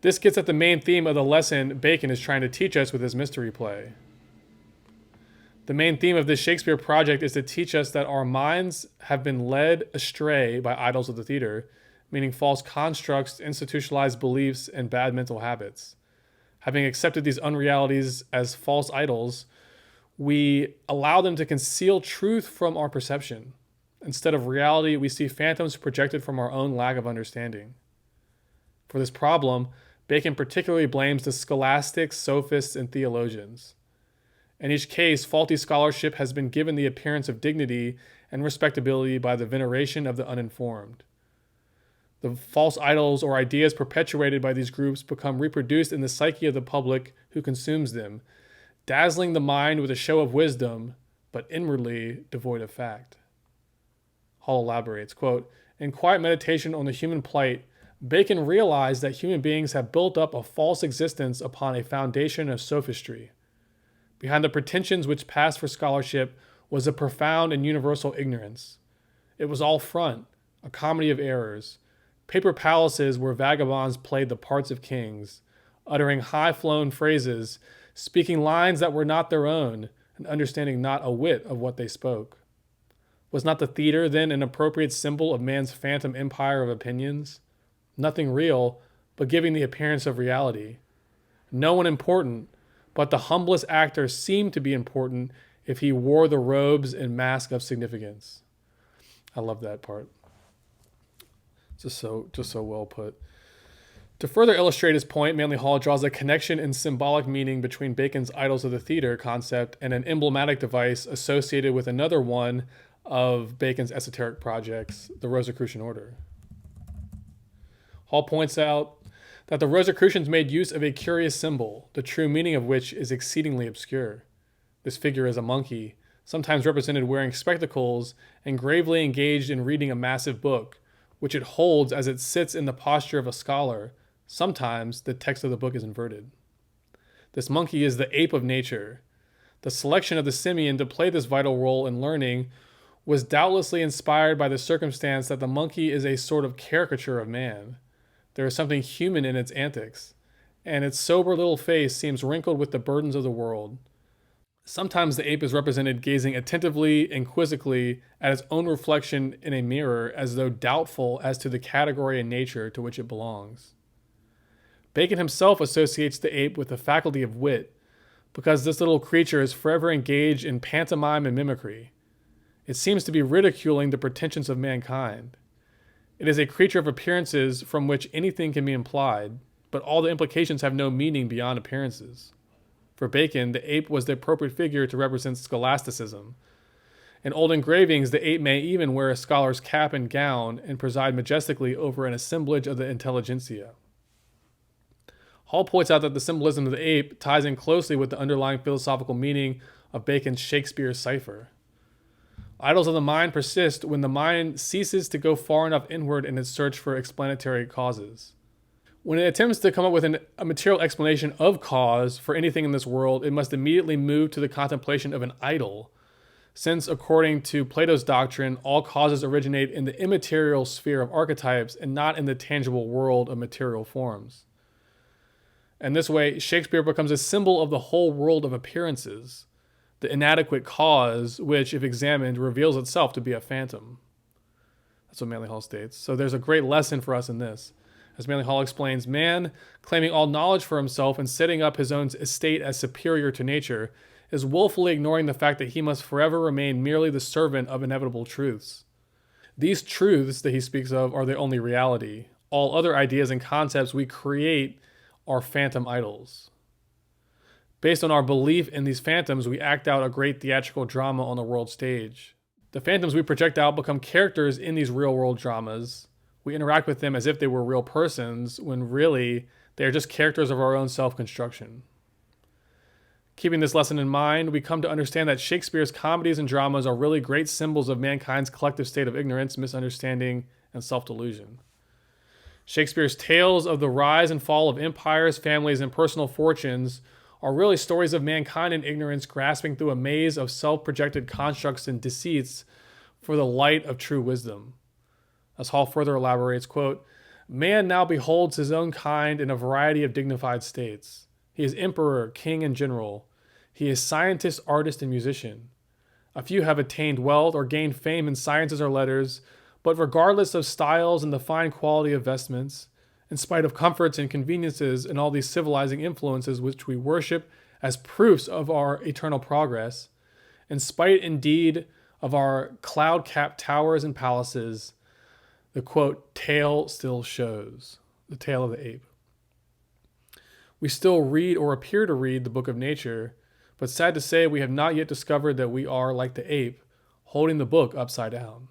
This gets at the main theme of the lesson Bacon is trying to teach us with his mystery play. The main theme of this Shakespeare project is to teach us that our minds have been led astray by idols of the theater, meaning false constructs, institutionalized beliefs, and bad mental habits. Having accepted these unrealities as false idols, we allow them to conceal truth from our perception. Instead of reality, we see phantoms projected from our own lack of understanding. For this problem, Bacon particularly blames the scholastics, sophists, and theologians. In each case, faulty scholarship has been given the appearance of dignity and respectability by the veneration of the uninformed. The false idols or ideas perpetuated by these groups become reproduced in the psyche of the public who consumes them, dazzling the mind with a show of wisdom, but inwardly devoid of fact. Hall elaborates, quote, in quiet meditation on the human plight, Bacon realized that human beings have built up a false existence upon a foundation of sophistry. Behind the pretensions which passed for scholarship was a profound and universal ignorance. It was all front, a comedy of errors, paper palaces where vagabonds played the parts of kings, uttering high-flown phrases, speaking lines that were not their own, and understanding not a whit of what they spoke. Was not the theater then an appropriate symbol of man's phantom empire of opinions? Nothing real, but giving the appearance of reality. No one important, but the humblest actor seemed to be important if he wore the robes and mask of significance. I love that part. Just so well put. To further illustrate his point, Manly Hall draws a connection in symbolic meaning between Bacon's idols of the theater concept and an emblematic device associated with another one of Bacon's esoteric projects, the Rosicrucian Order. Hall points out that the Rosicrucians made use of a curious symbol, the true meaning of which is exceedingly obscure. This figure is a monkey, sometimes represented wearing spectacles and gravely engaged in reading a massive book, which it holds as it sits in the posture of a scholar. Sometimes the text of the book is inverted. This monkey is the ape of nature. The selection of the simian to play this vital role in learning was doubtlessly inspired by the circumstance that the monkey is a sort of caricature of man. There is something human in its antics, and its sober little face seems wrinkled with the burdens of the world. Sometimes the ape is represented gazing attentively and quizzically at its own reflection in a mirror as though doubtful as to the category and nature to which it belongs. Bacon himself associates the ape with the faculty of wit, because this little creature is forever engaged in pantomime and mimicry. It seems to be ridiculing the pretensions of mankind. It is a creature of appearances from which anything can be implied, but all the implications have no meaning beyond appearances. For Bacon, the ape was the appropriate figure to represent scholasticism. In old engravings, the ape may even wear a scholar's cap and gown and preside majestically over an assemblage of the intelligentsia. Hall points out that the symbolism of the ape ties in closely with the underlying philosophical meaning of Bacon's Shakespeare cipher. Idols of the mind persist when the mind ceases to go far enough inward in its search for explanatory causes. When it attempts to come up with a material explanation of cause for anything in this world, it must immediately move to the contemplation of an idol, since, according to Plato's doctrine, all causes originate in the immaterial sphere of archetypes and not in the tangible world of material forms. And this way, Shakespeare becomes a symbol of the whole world of appearances, the inadequate cause, which, if examined, reveals itself to be a phantom. That's what Manly Hall states. So there's a great lesson for us in this. As Manly Hall explains, man, claiming all knowledge for himself and setting up his own estate as superior to nature, is woefully ignoring the fact that he must forever remain merely the servant of inevitable truths. These truths that he speaks of are the only reality. All other ideas and concepts we create are phantom idols. Based on our belief in these phantoms, we act out a great theatrical drama on the world stage. The phantoms we project out become characters in these real-world dramas. We interact with them as if they were real persons, when really they are just characters of our own self-construction. Keeping this lesson in mind, we come to understand that Shakespeare's comedies and dramas are really great symbols of mankind's collective state of ignorance, misunderstanding, and self-delusion. Shakespeare's tales of the rise and fall of empires, families, and personal fortunes are really stories of mankind in ignorance grasping through a maze of self-projected constructs and deceits for the light of true wisdom. As Hall further elaborates, quote, "Man now beholds his own kind in a variety of dignified states. He is emperor, king, and general. He is scientist, artist, and musician. A few have attained wealth or gained fame in sciences or letters, but regardless of styles and the fine quality of vestments, in spite of comforts and conveniences and all these civilizing influences which we worship as proofs of our eternal progress, in spite indeed of our cloud-capped towers and palaces, the, quote, tale still shows," the tale of the ape. We still read or appear to read the book of nature, but sad to say we have not yet discovered that we are, like the ape, holding the book upside down.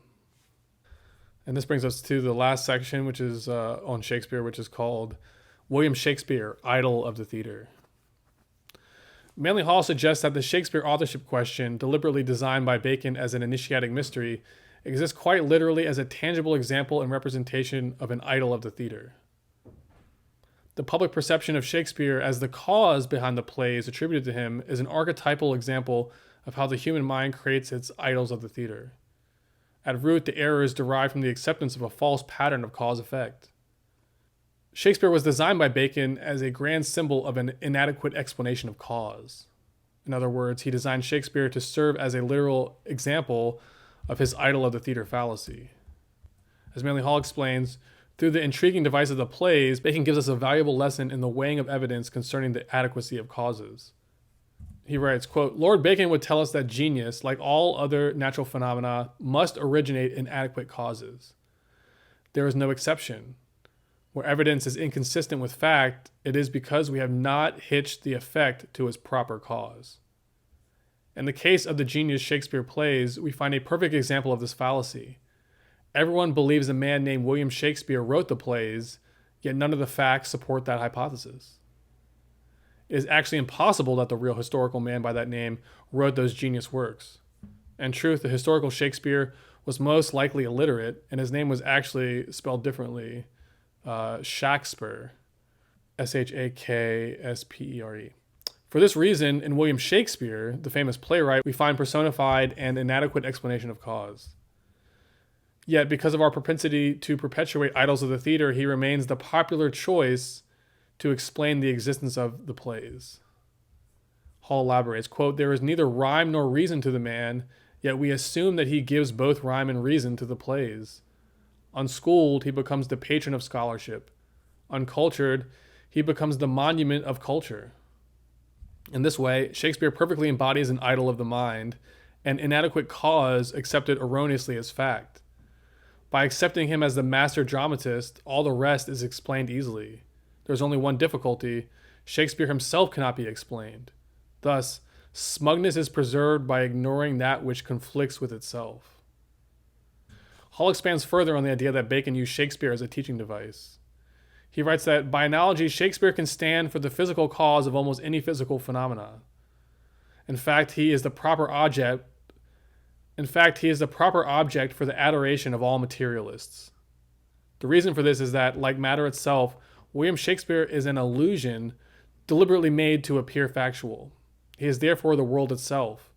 And this brings us to the last section, which is on Shakespeare, which is called William Shakespeare, Idol of the Theater. Manly Hall suggests that the Shakespeare authorship question, deliberately designed by Bacon as an initiatic mystery, exists quite literally as a tangible example and representation of an idol of the theater. The public perception of Shakespeare as the cause behind the plays attributed to him is an archetypal example of how the human mind creates its idols of the theater. At root, the error is derived from the acceptance of a false pattern of cause-effect. Shakespeare was designed by Bacon as a grand symbol of an inadequate explanation of cause. In other words, he designed Shakespeare to serve as a literal example of his idol of the theater fallacy. As Manly Hall explains, through the intriguing device of the plays, Bacon gives us a valuable lesson in the weighing of evidence concerning the adequacy of causes. He writes, quote, Lord Bacon would tell us that genius, like all other natural phenomena, must originate in adequate causes. There is no exception. Where evidence is inconsistent with fact, it is because we have not hitched the effect to its proper cause. In the case of the genius Shakespeare plays, we find a perfect example of this fallacy. Everyone believes a man named William Shakespeare wrote the plays, yet none of the facts support that hypothesis. It is actually impossible that the real historical man by that name wrote those genius works. In truth, the historical Shakespeare was most likely illiterate, and his name was actually spelled differently. Shakespeare, Shakspere. For this reason, in William Shakespeare, the famous playwright, we find personified an inadequate explanation of cause. Yet, because of our propensity to perpetuate idols of the theater, he remains the popular choice to explain the existence of the plays. Hall elaborates, quote, there is neither rhyme nor reason to the man, yet we assume that he gives both rhyme and reason to the plays. Unschooled, he becomes the patron of scholarship. Uncultured, he becomes the monument of culture. In this way, Shakespeare perfectly embodies an idol of the mind, an inadequate cause accepted erroneously as fact. By accepting him as the master dramatist, all the rest is explained easily. There's only one difficulty. Shakespeare himself cannot be explained. Thus, smugness is preserved by ignoring that which conflicts with itself. Hall expands further on the idea that Bacon used Shakespeare as a teaching device. He writes that, by analogy, Shakespeare can stand for the physical cause of almost any physical phenomena. In fact, he is the proper object for the adoration of all materialists. The reason for this is that, like matter itself, William Shakespeare is an illusion deliberately made to appear factual. He is therefore the world itself,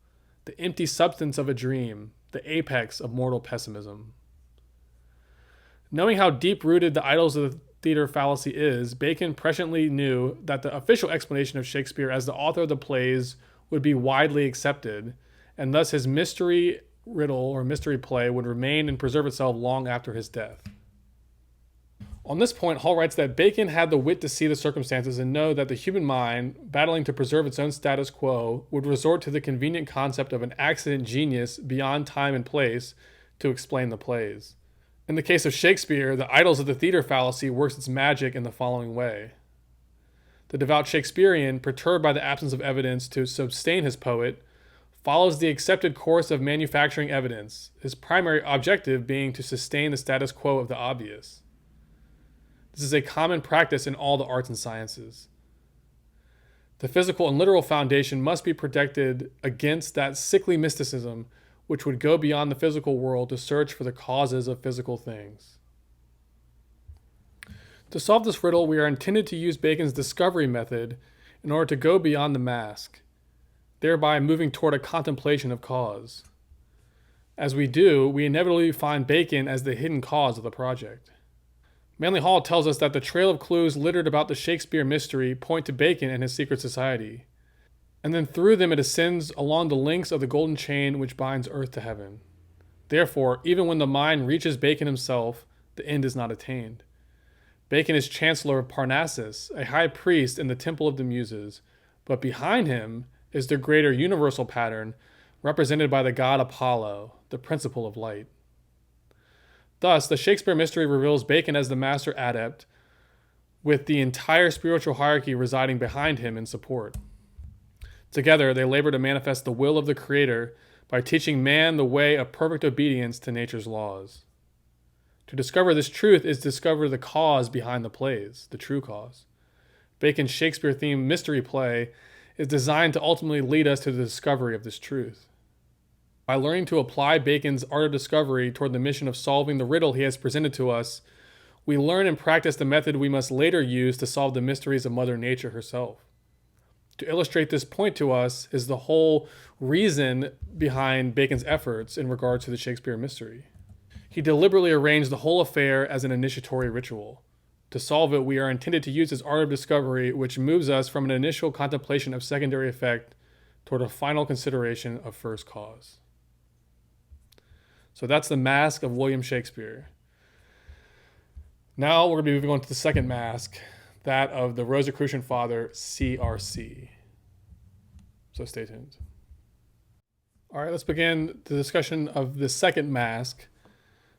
the empty substance of a dream, the apex of mortal pessimism. Knowing how deep-rooted the idols of the theater fallacy is, Bacon presciently knew that the official explanation of Shakespeare as the author of the plays would be widely accepted, and thus his mystery riddle or mystery play would remain and preserve itself long after his death. On this point, Hall writes that Bacon had the wit to see the circumstances and know that the human mind, battling to preserve its own status quo, would resort to the convenient concept of an accident genius beyond time and place to explain the plays. In the case of Shakespeare, the idols of the theater fallacy works its magic in the following way. The devout Shakespearean, perturbed by the absence of evidence to sustain his poet, follows the accepted course of manufacturing evidence, his primary objective being to sustain the status quo of the obvious. This is a common practice in all the arts and sciences. The physical and literal foundation must be protected against that sickly mysticism which would go beyond the physical world to search for the causes of physical things. To solve this riddle, we are intended to use Bacon's discovery method in order to go beyond the mask, thereby moving toward a contemplation of cause. As we do, we inevitably find Bacon as the hidden cause of the project. Manly Hall tells us that the trail of clues littered about the Shakespeare mystery point to Bacon and his secret society, and then through them it ascends along the links of the golden chain which binds earth to heaven. Therefore, even when the mind reaches Bacon himself, the end is not attained. Bacon is chancellor of Parnassus, a high priest in the temple of the Muses, but behind him is the greater universal pattern represented by the god Apollo, the principle of light. Thus, the Shakespeare mystery reveals Bacon as the master adept, with the entire spiritual hierarchy residing behind him in support. Together, they labor to manifest the will of the Creator by teaching man the way of perfect obedience to nature's laws. To discover this truth is to discover the cause behind the plays, the true cause. Bacon's Shakespeare-themed mystery play is designed to ultimately lead us to the discovery of this truth. By learning to apply Bacon's art of discovery toward the mission of solving the riddle he has presented to us, we learn and practice the method we must later use to solve the mysteries of Mother Nature herself. To illustrate this point to us is the whole reason behind Bacon's efforts in regard to the Shakespeare mystery. He deliberately arranged the whole affair as an initiatory ritual. To solve it, we are intended to use this art of discovery, which moves us from an initial contemplation of secondary effect toward a final consideration of first cause. So that's the Mask of William Shakespeare. Now we're going to be moving on to the second mask, that of the Rosicrucian Father CRC. So stay tuned. All right, let's begin the discussion of the second mask,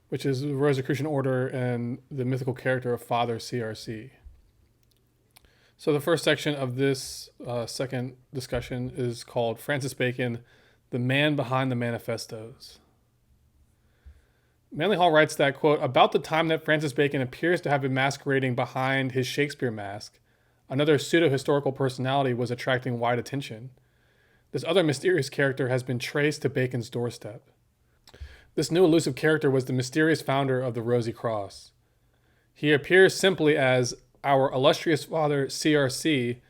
which is the Rosicrucian Order and the mythical character of Father CRC. So the first section of this second discussion is called Francis Bacon, the Man Behind the Manifestoes. Manly Hall writes that, quote, about the time that Francis Bacon appears to have been masquerading behind his Shakespeare mask, another pseudo-historical personality was attracting wide attention. This other mysterious character has been traced to Bacon's doorstep. This new elusive character was the mysterious founder of the Rosy Cross. He appears simply as our illustrious father CRC,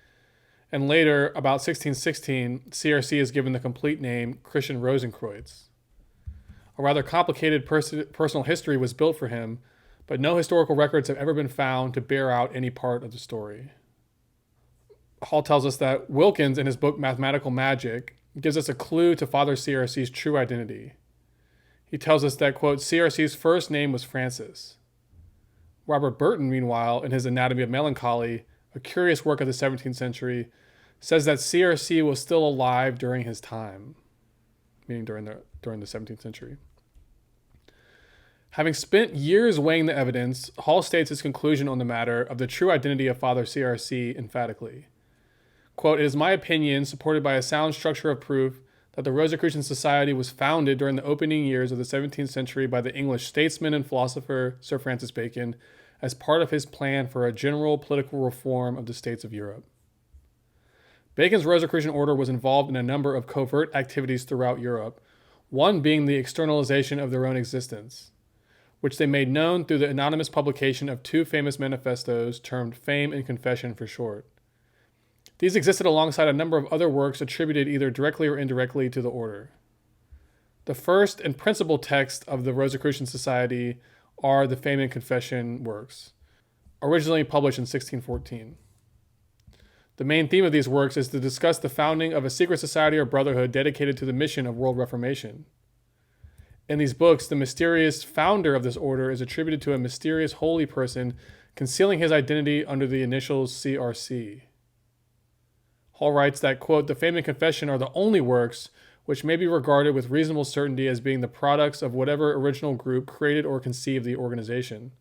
and later, about 1616, CRC is given the complete name Christian Rosenkreuz. A rather complicated personal history was built for him, but no historical records have ever been found to bear out any part of the story. Hall tells us that Wilkins, in his book Mathematical Magic, gives us a clue to Father CRC's true identity. He tells us that, quote, CRC's first name was Francis. Robert Burton, meanwhile, in his Anatomy of Melancholy, a curious work of the 17th century, says that CRC was still alive during his time, meaning during the 17th century. Having spent years weighing the evidence, Hall states his conclusion on the matter of the true identity of Father CRC emphatically. Quote, it is my opinion, supported by a sound structure of proof, that the Rosicrucian Society was founded during the opening years of the 17th century by the English statesman and philosopher Sir Francis Bacon as part of his plan for a general political reform of the states of Europe. Bacon's Rosicrucian Order was involved in a number of covert activities throughout Europe, one being the externalization of their own existence, which they made known through the anonymous publication of two famous manifestos termed Fame and Confession for short. These existed alongside a number of other works attributed either directly or indirectly to the order. The first and principal text of the Rosicrucian Society are the Fame and Confession works, originally published in 1614. The main theme of these works is to discuss the founding of a secret society or brotherhood dedicated to the mission of world reformation. In these books, the mysterious founder of this order is attributed to a mysterious holy person concealing his identity under the initials CRC. Hall writes that, quote, the Fame and Confession are the only works which may be regarded with reasonable certainty as being the products of whatever original group created or conceived the organization.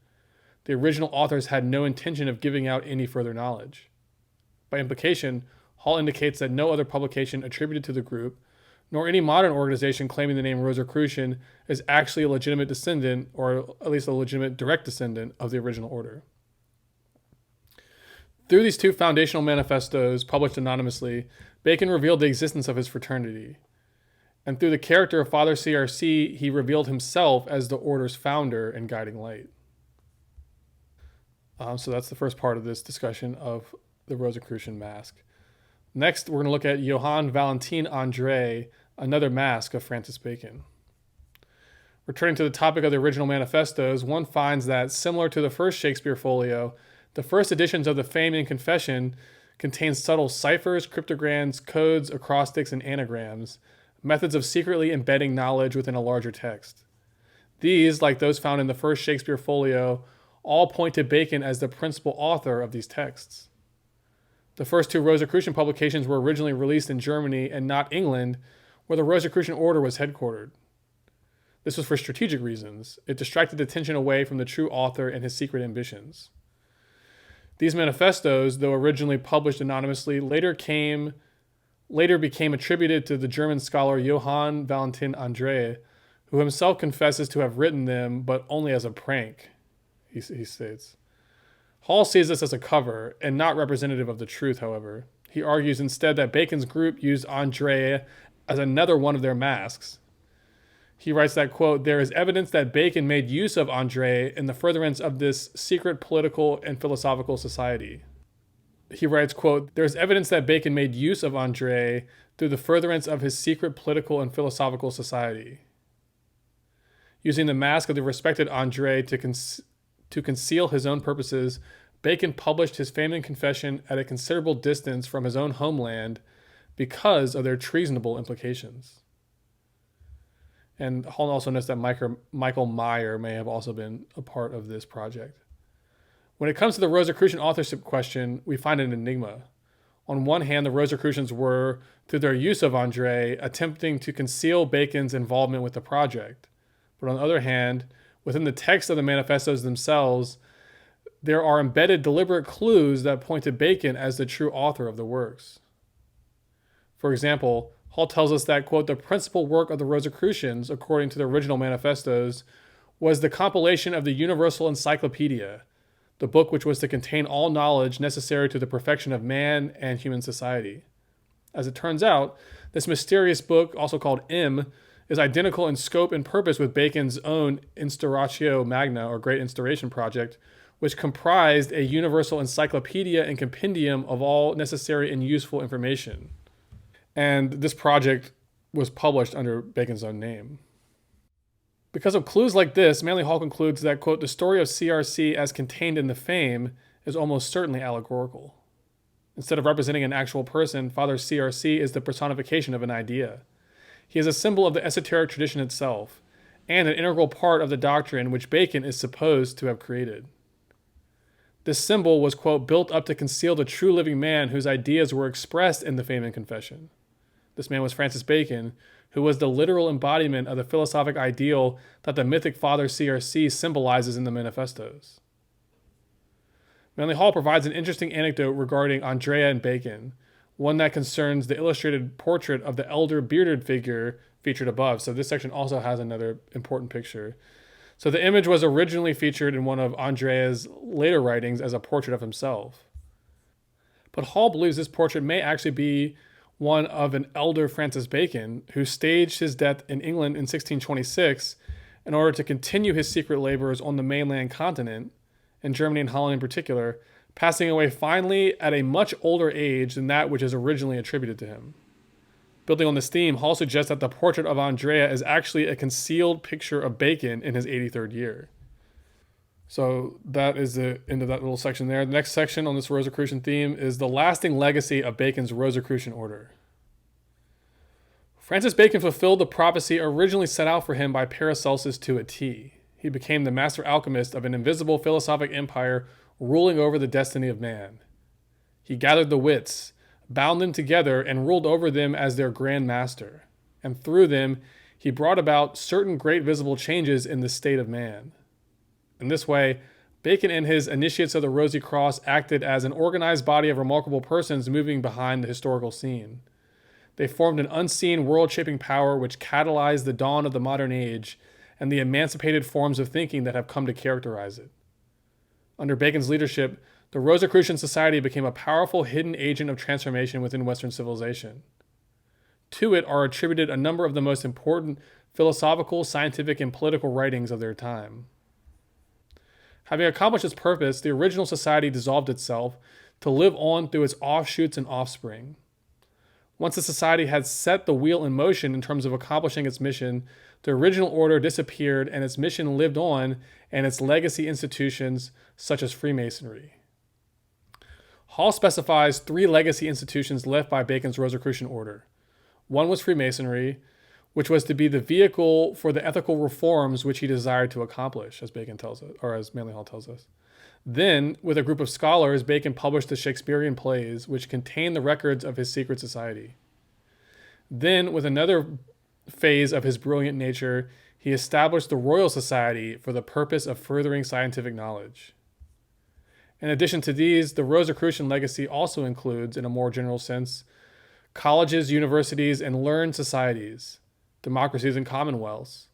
The original authors had no intention of giving out any further knowledge. By implication, Hall indicates that no other publication attributed to the group, nor any modern organization claiming the name Rosicrucian, is actually a legitimate descendant, or at least a legitimate direct descendant, of the original order. Through these two foundational manifestos, published anonymously, Bacon revealed the existence of his fraternity. And through the character of Father CRC, he revealed himself as the order's founder and guiding light. So that's the first part of this discussion of the Rosicrucian mask. Next, we're going to look at Johann Valentin André, another mask of Francis Bacon. Returning to the topic of the original manifestos, one finds that, similar to the first Shakespeare folio, the first editions of the Fame and Confession contain subtle ciphers, cryptograms, codes, acrostics, and anagrams, methods of secretly embedding knowledge within a larger text. These, like those found in the first Shakespeare folio, all point to Bacon as the principal author of these texts. The first two Rosicrucian publications were originally released in Germany and not England, where the Rosicrucian Order was headquartered. This was for strategic reasons. It distracted attention away from the true author and his secret ambitions. These manifestos, though originally published anonymously, later became attributed to the German scholar Johann Valentin André, who himself confesses to have written them, but only as a prank, he states. Hall sees this as a cover, and not representative of the truth, however. He argues instead that Bacon's group used André as another one of their masks. He writes that, quote, "There is evidence that Bacon made use of André in the furtherance of this secret political and philosophical society." He writes, quote, "There is evidence that Bacon made use of André through the furtherance of his secret political and philosophical society. Using the mask of the respected André to conceal his own purposes, Bacon published his fame and confession at a considerable distance from his own homeland because of their treasonable implications." And Hall also notes that Michael Meyer may have also been a part of this project. When it comes to the Rosicrucian authorship question, we find an enigma. On one hand, the Rosicrucians were, through their use of André, attempting to conceal Bacon's involvement with the project. But on the other hand, within the text of the manifestos themselves, there are embedded deliberate clues that point to Bacon as the true author of the works. For example, Hall tells us that, quote, "The principal work of the Rosicrucians, according to the original manifestos, was the compilation of the Universal Encyclopedia, the book which was to contain all knowledge necessary to the perfection of man and human society." As it turns out, this mysterious book, also called M, is identical in scope and purpose with Bacon's own Instauratio Magna, or Great Instauration Project, which comprised a universal encyclopedia and compendium of all necessary and useful information. And this project was published under Bacon's own name. Because of clues like this, Manly Hall concludes that, quote, "The story of CRC as contained in the fame is almost certainly allegorical. Instead of representing an actual person, Father CRC is the personification of an idea. He is a symbol of the esoteric tradition itself, and an integral part of the doctrine which Bacon is supposed to have created. This symbol was, quote, built up to conceal the true living man whose ideas were expressed in the fame and confession. This man was Francis Bacon, who was the literal embodiment of the philosophic ideal that the mythic Father CRC symbolizes in the manifestos." Manly Hall provides an interesting anecdote regarding Andrea and Bacon, one that concerns the illustrated portrait of the elder bearded figure featured above. So this section also has another important picture. So the image was originally featured in one of Andrea's later writings as a portrait of himself. But Hall believes this portrait may actually be one of an elder Francis Bacon, who staged his death in England in 1626 in order to continue his secret labors on the mainland continent, in Germany and Holland in particular, passing away finally at a much older age than that which is originally attributed to him. Building on this theme, Hall suggests that the portrait of Andrea is actually a concealed picture of Bacon in his 83rd year. So that is the end of that little section there. The next section on this Rosicrucian theme is the lasting legacy of Bacon's Rosicrucian order. Francis Bacon fulfilled the prophecy originally set out for him by Paracelsus to a T. He became the master alchemist of an invisible philosophic empire ruling over the destiny of man. He gathered the wits, bound them together, and ruled over them as their grand master. And through them, he brought about certain great visible changes in the state of man. In this way, Bacon and his initiates of the Rosy Cross acted as an organized body of remarkable persons moving behind the historical scene. They formed an unseen world-shaping power which catalyzed the dawn of the modern age and the emancipated forms of thinking that have come to characterize it. Under Bacon's leadership, the Rosicrucian society became a powerful hidden agent of transformation within Western civilization. To it are attributed a number of the most important philosophical, scientific, and political writings of their time. Having accomplished its purpose, the original society dissolved itself to live on through its offshoots and offspring. Once the society had set the wheel in motion in terms of accomplishing its mission, the original order disappeared and its mission lived on and its legacy institutions such as Freemasonry. Hall specifies 3 legacy institutions left by Bacon's Rosicrucian order. One was Freemasonry, which was to be the vehicle for the ethical reforms which he desired to accomplish, as Bacon tells us, or as Manly Hall tells us. Then, with a group of scholars, Bacon published the Shakespearean plays, which contained the records of his secret society. Then, with another phase of his brilliant nature, he established the Royal Society for the purpose of furthering scientific knowledge. In addition to these, the Rosicrucian legacy also includes, in a more general sense, colleges, universities, and learned societies, democracies and commonwealths,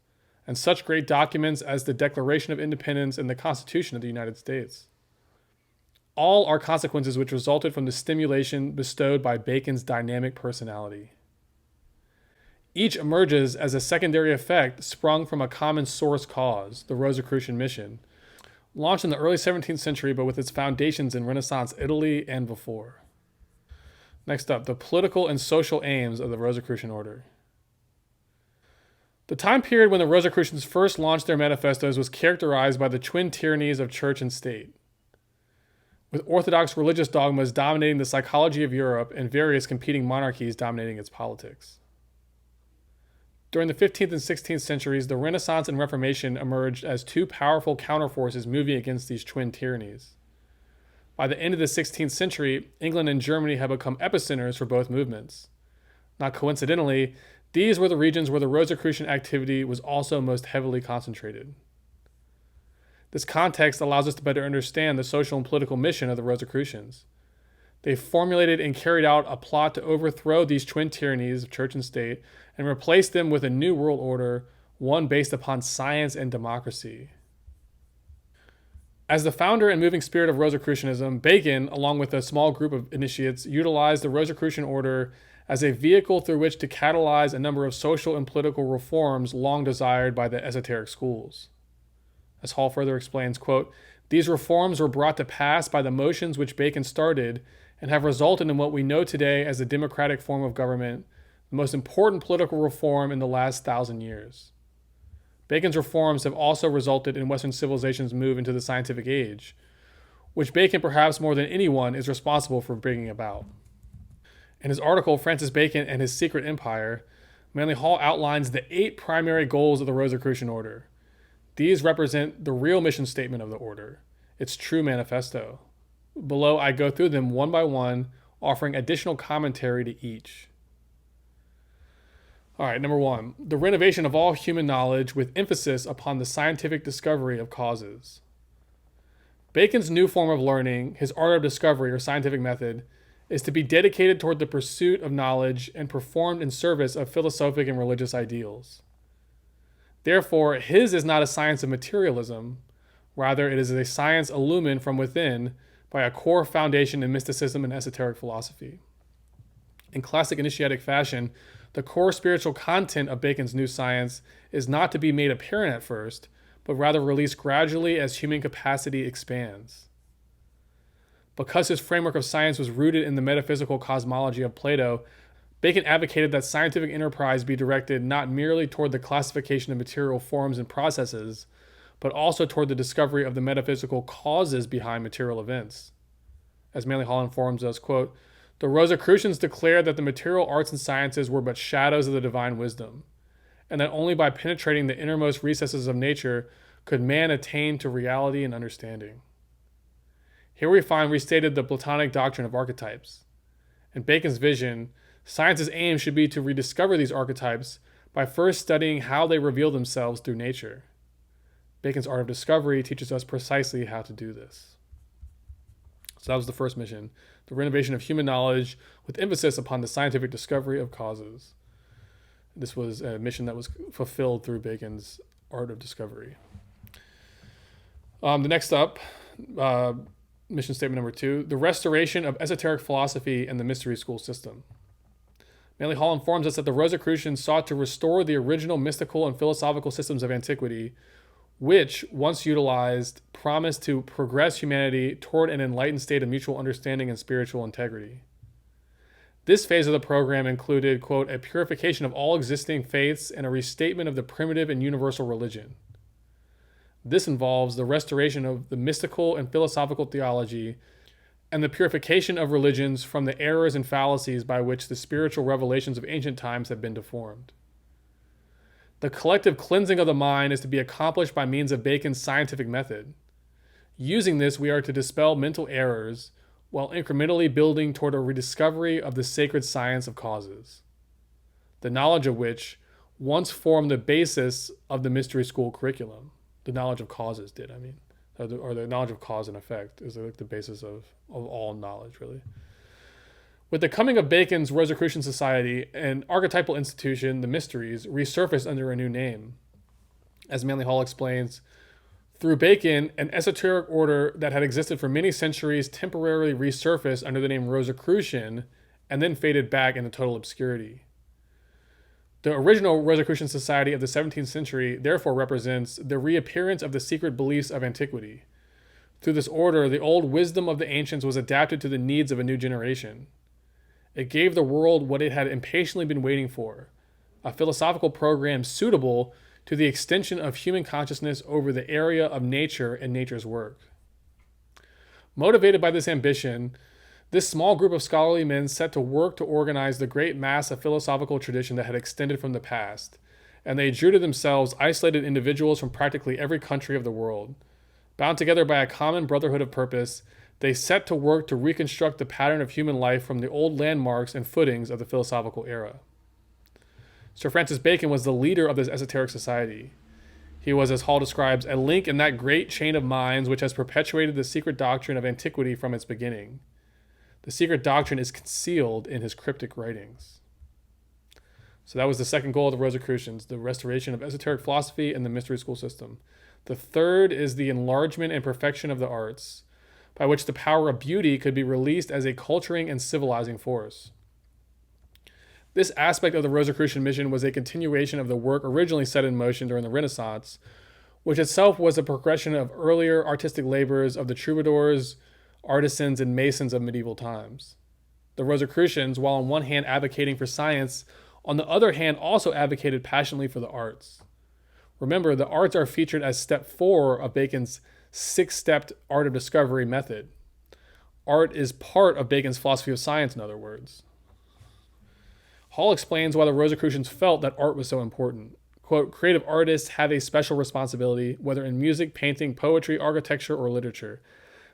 and such great documents as the Declaration of Independence and the Constitution of the United States. All are consequences which resulted from the stimulation bestowed by Bacon's dynamic personality. Each emerges as a secondary effect sprung from a common source cause, the Rosicrucian mission, launched in the early 17th century but with its foundations in Renaissance Italy and before. Next up, the political and social aims of the Rosicrucian Order. The time period when the Rosicrucians first launched their manifestos was characterized by the twin tyrannies of church and state, with orthodox religious dogmas dominating the psychology of Europe and various competing monarchies dominating its politics. During the 15th and 16th centuries, the Renaissance and Reformation emerged as two powerful counterforces moving against these twin tyrannies. By the end of the 16th century, England and Germany had become epicenters for both movements. Not coincidentally, these were the regions where the Rosicrucian activity was also most heavily concentrated. This context allows us to better understand the social and political mission of the Rosicrucians. They formulated and carried out a plot to overthrow these twin tyrannies of church and state and replace them with a new world order, one based upon science and democracy. As the founder and moving spirit of Rosicrucianism, Bacon, along with a small group of initiates, utilized the Rosicrucian order as a vehicle through which to catalyze a number of social and political reforms long desired by the esoteric schools. As Hall further explains, quote, "These reforms were brought to pass by the motions which Bacon started and have resulted in what we know today as the democratic form of government, the most important political reform in the last 1,000 years. Bacon's reforms have also resulted in Western civilization's move into the scientific age, which Bacon, perhaps more than anyone, is responsible for bringing about." In his article, Francis Bacon and His Secret Empire, Manly Hall outlines the 8 primary goals of the Rosicrucian Order. These represent the real mission statement of the order, its true manifesto. Below, I go through them one by one, offering additional commentary to each. All right, number 1, the renovation of all human knowledge with emphasis upon the scientific discovery of causes. Bacon's new form of learning, his art of discovery or scientific method, is to be dedicated toward the pursuit of knowledge and performed in service of philosophic and religious ideals. Therefore, his is not a science of materialism. Rather, it is a science illumined from within by a core foundation in mysticism and esoteric philosophy. In classic initiatic fashion, the core spiritual content of Bacon's new science is not to be made apparent at first, but rather released gradually as human capacity expands. Because his framework of science was rooted in the metaphysical cosmology of Plato, Bacon advocated that scientific enterprise be directed not merely toward the classification of material forms and processes, but also toward the discovery of the metaphysical causes behind material events. As Manly Hall informs us, quote, "The Rosicrucians declared that the material arts and sciences were but shadows of the divine wisdom, and that only by penetrating the innermost recesses of nature could man attain to reality and understanding." Here we find restated the Platonic doctrine of archetypes. In Bacon's vision, science's aim should be to rediscover these archetypes by first studying how they reveal themselves through nature. Bacon's art of discovery teaches us precisely how to do this. So that was the first mission, the renovation of human knowledge with emphasis upon the scientific discovery of causes. This was a mission that was fulfilled through Bacon's art of discovery. The next up, mission statement number 2, the restoration of esoteric philosophy and the mystery school system. Manly Hall informs us that the Rosicrucians sought to restore the original mystical and philosophical systems of antiquity, which, once utilized, promised to progress humanity toward an enlightened state of mutual understanding and spiritual integrity. This phase of the program included, quote, "a purification of all existing faiths and a restatement of the primitive and universal religion." This involves the restoration of the mystical and philosophical theology and the purification of religions from the errors and fallacies by which the spiritual revelations of ancient times have been deformed. The collective cleansing of the mind is to be accomplished by means of Bacon's scientific method. Using this, we are to dispel mental errors while incrementally building toward a rediscovery of the sacred science of causes, the knowledge of which once formed the basis of the mystery school curriculum. The knowledge of causes or the knowledge of cause and effect is like the basis of all knowledge, really. With the coming of Bacon's Rosicrucian Society, an archetypal institution, the Mysteries, resurfaced under a new name. As Manly Hall explains, through Bacon, an esoteric order that had existed for many centuries temporarily resurfaced under the name Rosicrucian and then faded back into total obscurity. The original Rosicrucian society of the 17th century therefore represents the reappearance of the secret beliefs of antiquity. Through this order, the old wisdom of the ancients was adapted to the needs of a new generation. It gave the world what it had impatiently been waiting for, a philosophical program suitable to the extension of human consciousness over the area of nature and nature's work. Motivated by this ambition, this small group of scholarly men set to work to organize the great mass of philosophical tradition that had extended from the past, and they drew to themselves isolated individuals from practically every country of the world. Bound together by a common brotherhood of purpose, they set to work to reconstruct the pattern of human life from the old landmarks and footings of the philosophical era. Sir Francis Bacon was the leader of this esoteric society. He was, as Hall describes, a link in that great chain of minds which has perpetuated the secret doctrine of antiquity from its beginning. The secret doctrine is concealed in his cryptic writings. So that was the second goal of the Rosicrucians, the restoration of esoteric philosophy and the mystery school system. The third is the enlargement and perfection of the arts, by which the power of beauty could be released as a culturing and civilizing force. This aspect of the Rosicrucian mission was a continuation of the work originally set in motion during the Renaissance, which itself was a progression of earlier artistic labors of the troubadours, artisans, and masons of medieval times. The Rosicrucians, while on one hand advocating for science, on the other hand also advocated passionately for the arts. Remember, the arts are featured as step 4 of Bacon's 6-stepped art of discovery method. Art is part of Bacon's philosophy of science, in other words. Hall explains why the Rosicrucians felt that art was so important. Quote, creative artists have a special responsibility, whether in music, painting, poetry, architecture, or literature.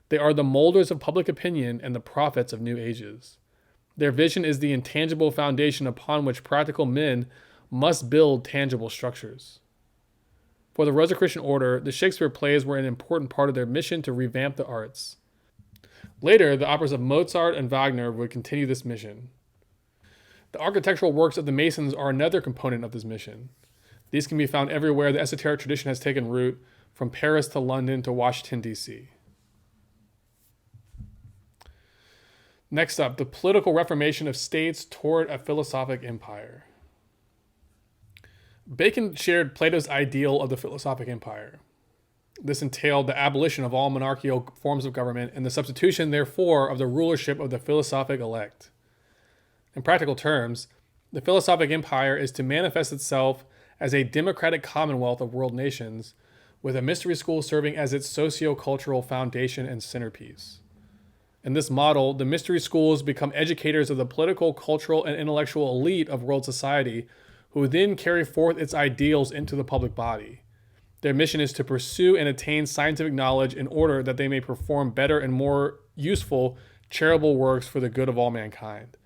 They are the molders of public opinion and the prophets of new ages. Their vision is the intangible foundation upon which practical men must build tangible structures. For the Rosicrucian Order, the Shakespeare plays were an important part of their mission to revamp the arts. Later, the operas of Mozart and Wagner would continue this mission. The architectural works of the Masons are another component of this mission. These can be found everywhere the esoteric tradition has taken root, from Paris to London to Washington, D.C. Next up, the political reformation of states toward a philosophic empire. Bacon shared Plato's ideal of the philosophic empire. This entailed the abolition of all monarchical forms of government and the substitution, therefore, of the rulership of the philosophic elect. In practical terms, the philosophic empire is to manifest itself as a democratic commonwealth of world nations, with a mystery school serving as its socio-cultural foundation and centerpiece. In this model, the mystery schools become educators of the political, cultural, and intellectual elite of world society, who then carry forth its ideals into the public body. Their mission is to pursue and attain scientific knowledge in order that they may perform better and more useful charitable works for the good of all mankind.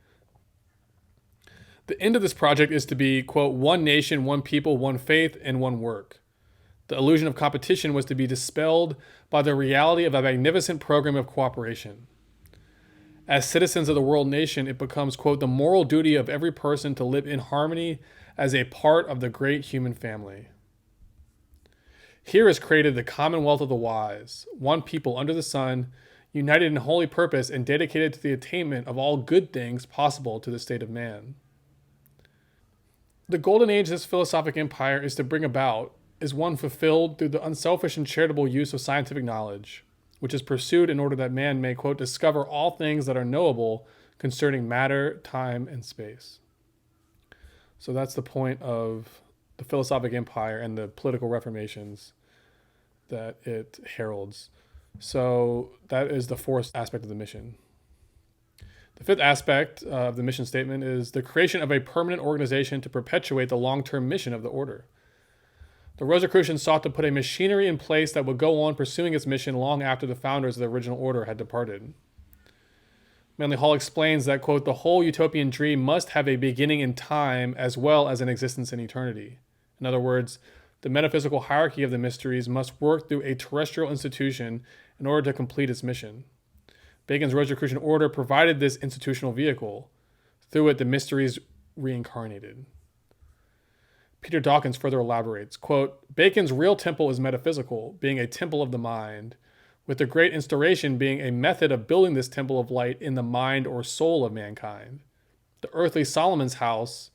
The end of this project is to be, quote, one nation, one people, one faith, and one work. The illusion of competition was to be dispelled by the reality of a magnificent program of cooperation. As citizens of the world nation, it becomes, quote, the moral duty of every person to live in harmony as a part of the great human family. Here is created the commonwealth of the wise, one people under the sun, united in holy purpose and dedicated to the attainment of all good things possible to the state of man. The golden age this philosophic empire is to bring about is one fulfilled through the unselfish and charitable use of scientific knowledge, which is pursued in order that man may, quote, discover all things that are knowable concerning matter, time, and space. So that's the point of the philosophic empire and the political reformations that it heralds. So that is the fourth aspect of the mission. The fifth aspect of the mission statement is the creation of a permanent organization to perpetuate the long-term mission of the order. The Rosicrucians sought to put a machinery in place that would go on pursuing its mission long after the founders of the original order had departed. Manly Hall explains that, quote, the whole utopian dream must have a beginning in time as well as an existence in eternity. In other words, the metaphysical hierarchy of the mysteries must work through a terrestrial institution in order to complete its mission. Bacon's Rosicrucian Order provided this institutional vehicle. Through it, the mysteries reincarnated. Peter Dawkins further elaborates, quote, Bacon's real temple is metaphysical, being a temple of the mind, with the great instauration being a method of building this temple of light in the mind or soul of mankind. The earthly Solomon's house,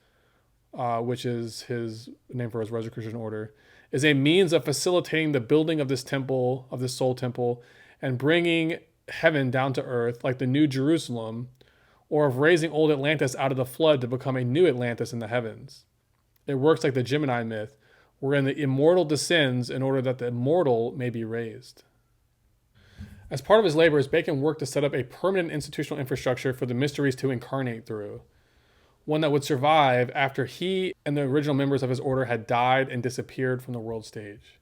which is his name for his Rosicrucian Order, is a means of facilitating the building of this temple, of this soul temple, and bringing heaven down to earth like the New Jerusalem, or of raising old Atlantis out of the flood to become a new Atlantis in the heavens. It works like the Gemini myth, wherein the immortal descends in order that the immortal may be raised. As part of his labors, Bacon worked to set up a permanent institutional infrastructure for the mysteries to incarnate through, one that would survive after he and the original members of his order had died and disappeared from the world stage.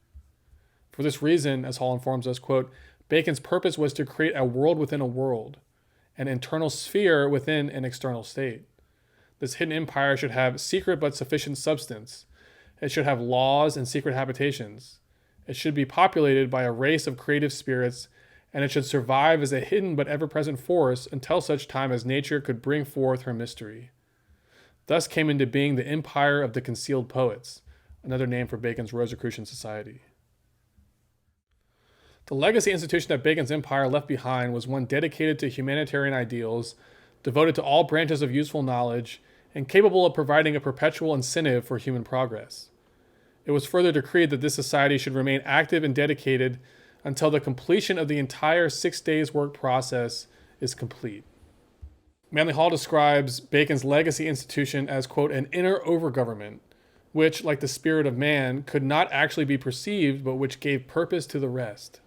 For this reason, as Hall informs us, quote, Bacon's purpose was to create a world within a world, an internal sphere within an external state. This hidden empire should have secret but sufficient substance. It should have laws and secret habitations. It should be populated by a race of creative spirits, and it should survive as a hidden but ever-present force until such time as nature could bring forth her mystery. Thus came into being the Empire of the Concealed Poets, another name for Bacon's Rosicrucian Society. The legacy institution that Bacon's empire left behind was one dedicated to humanitarian ideals, devoted to all branches of useful knowledge, and capable of providing a perpetual incentive for human progress. It was further decreed that this society should remain active and dedicated until the completion of the entire 6 days' work process is complete. Manly Hall describes Bacon's legacy institution as, quote, an inner overgovernment, which, like the spirit of man, could not actually be perceived, but which gave purpose to the rest.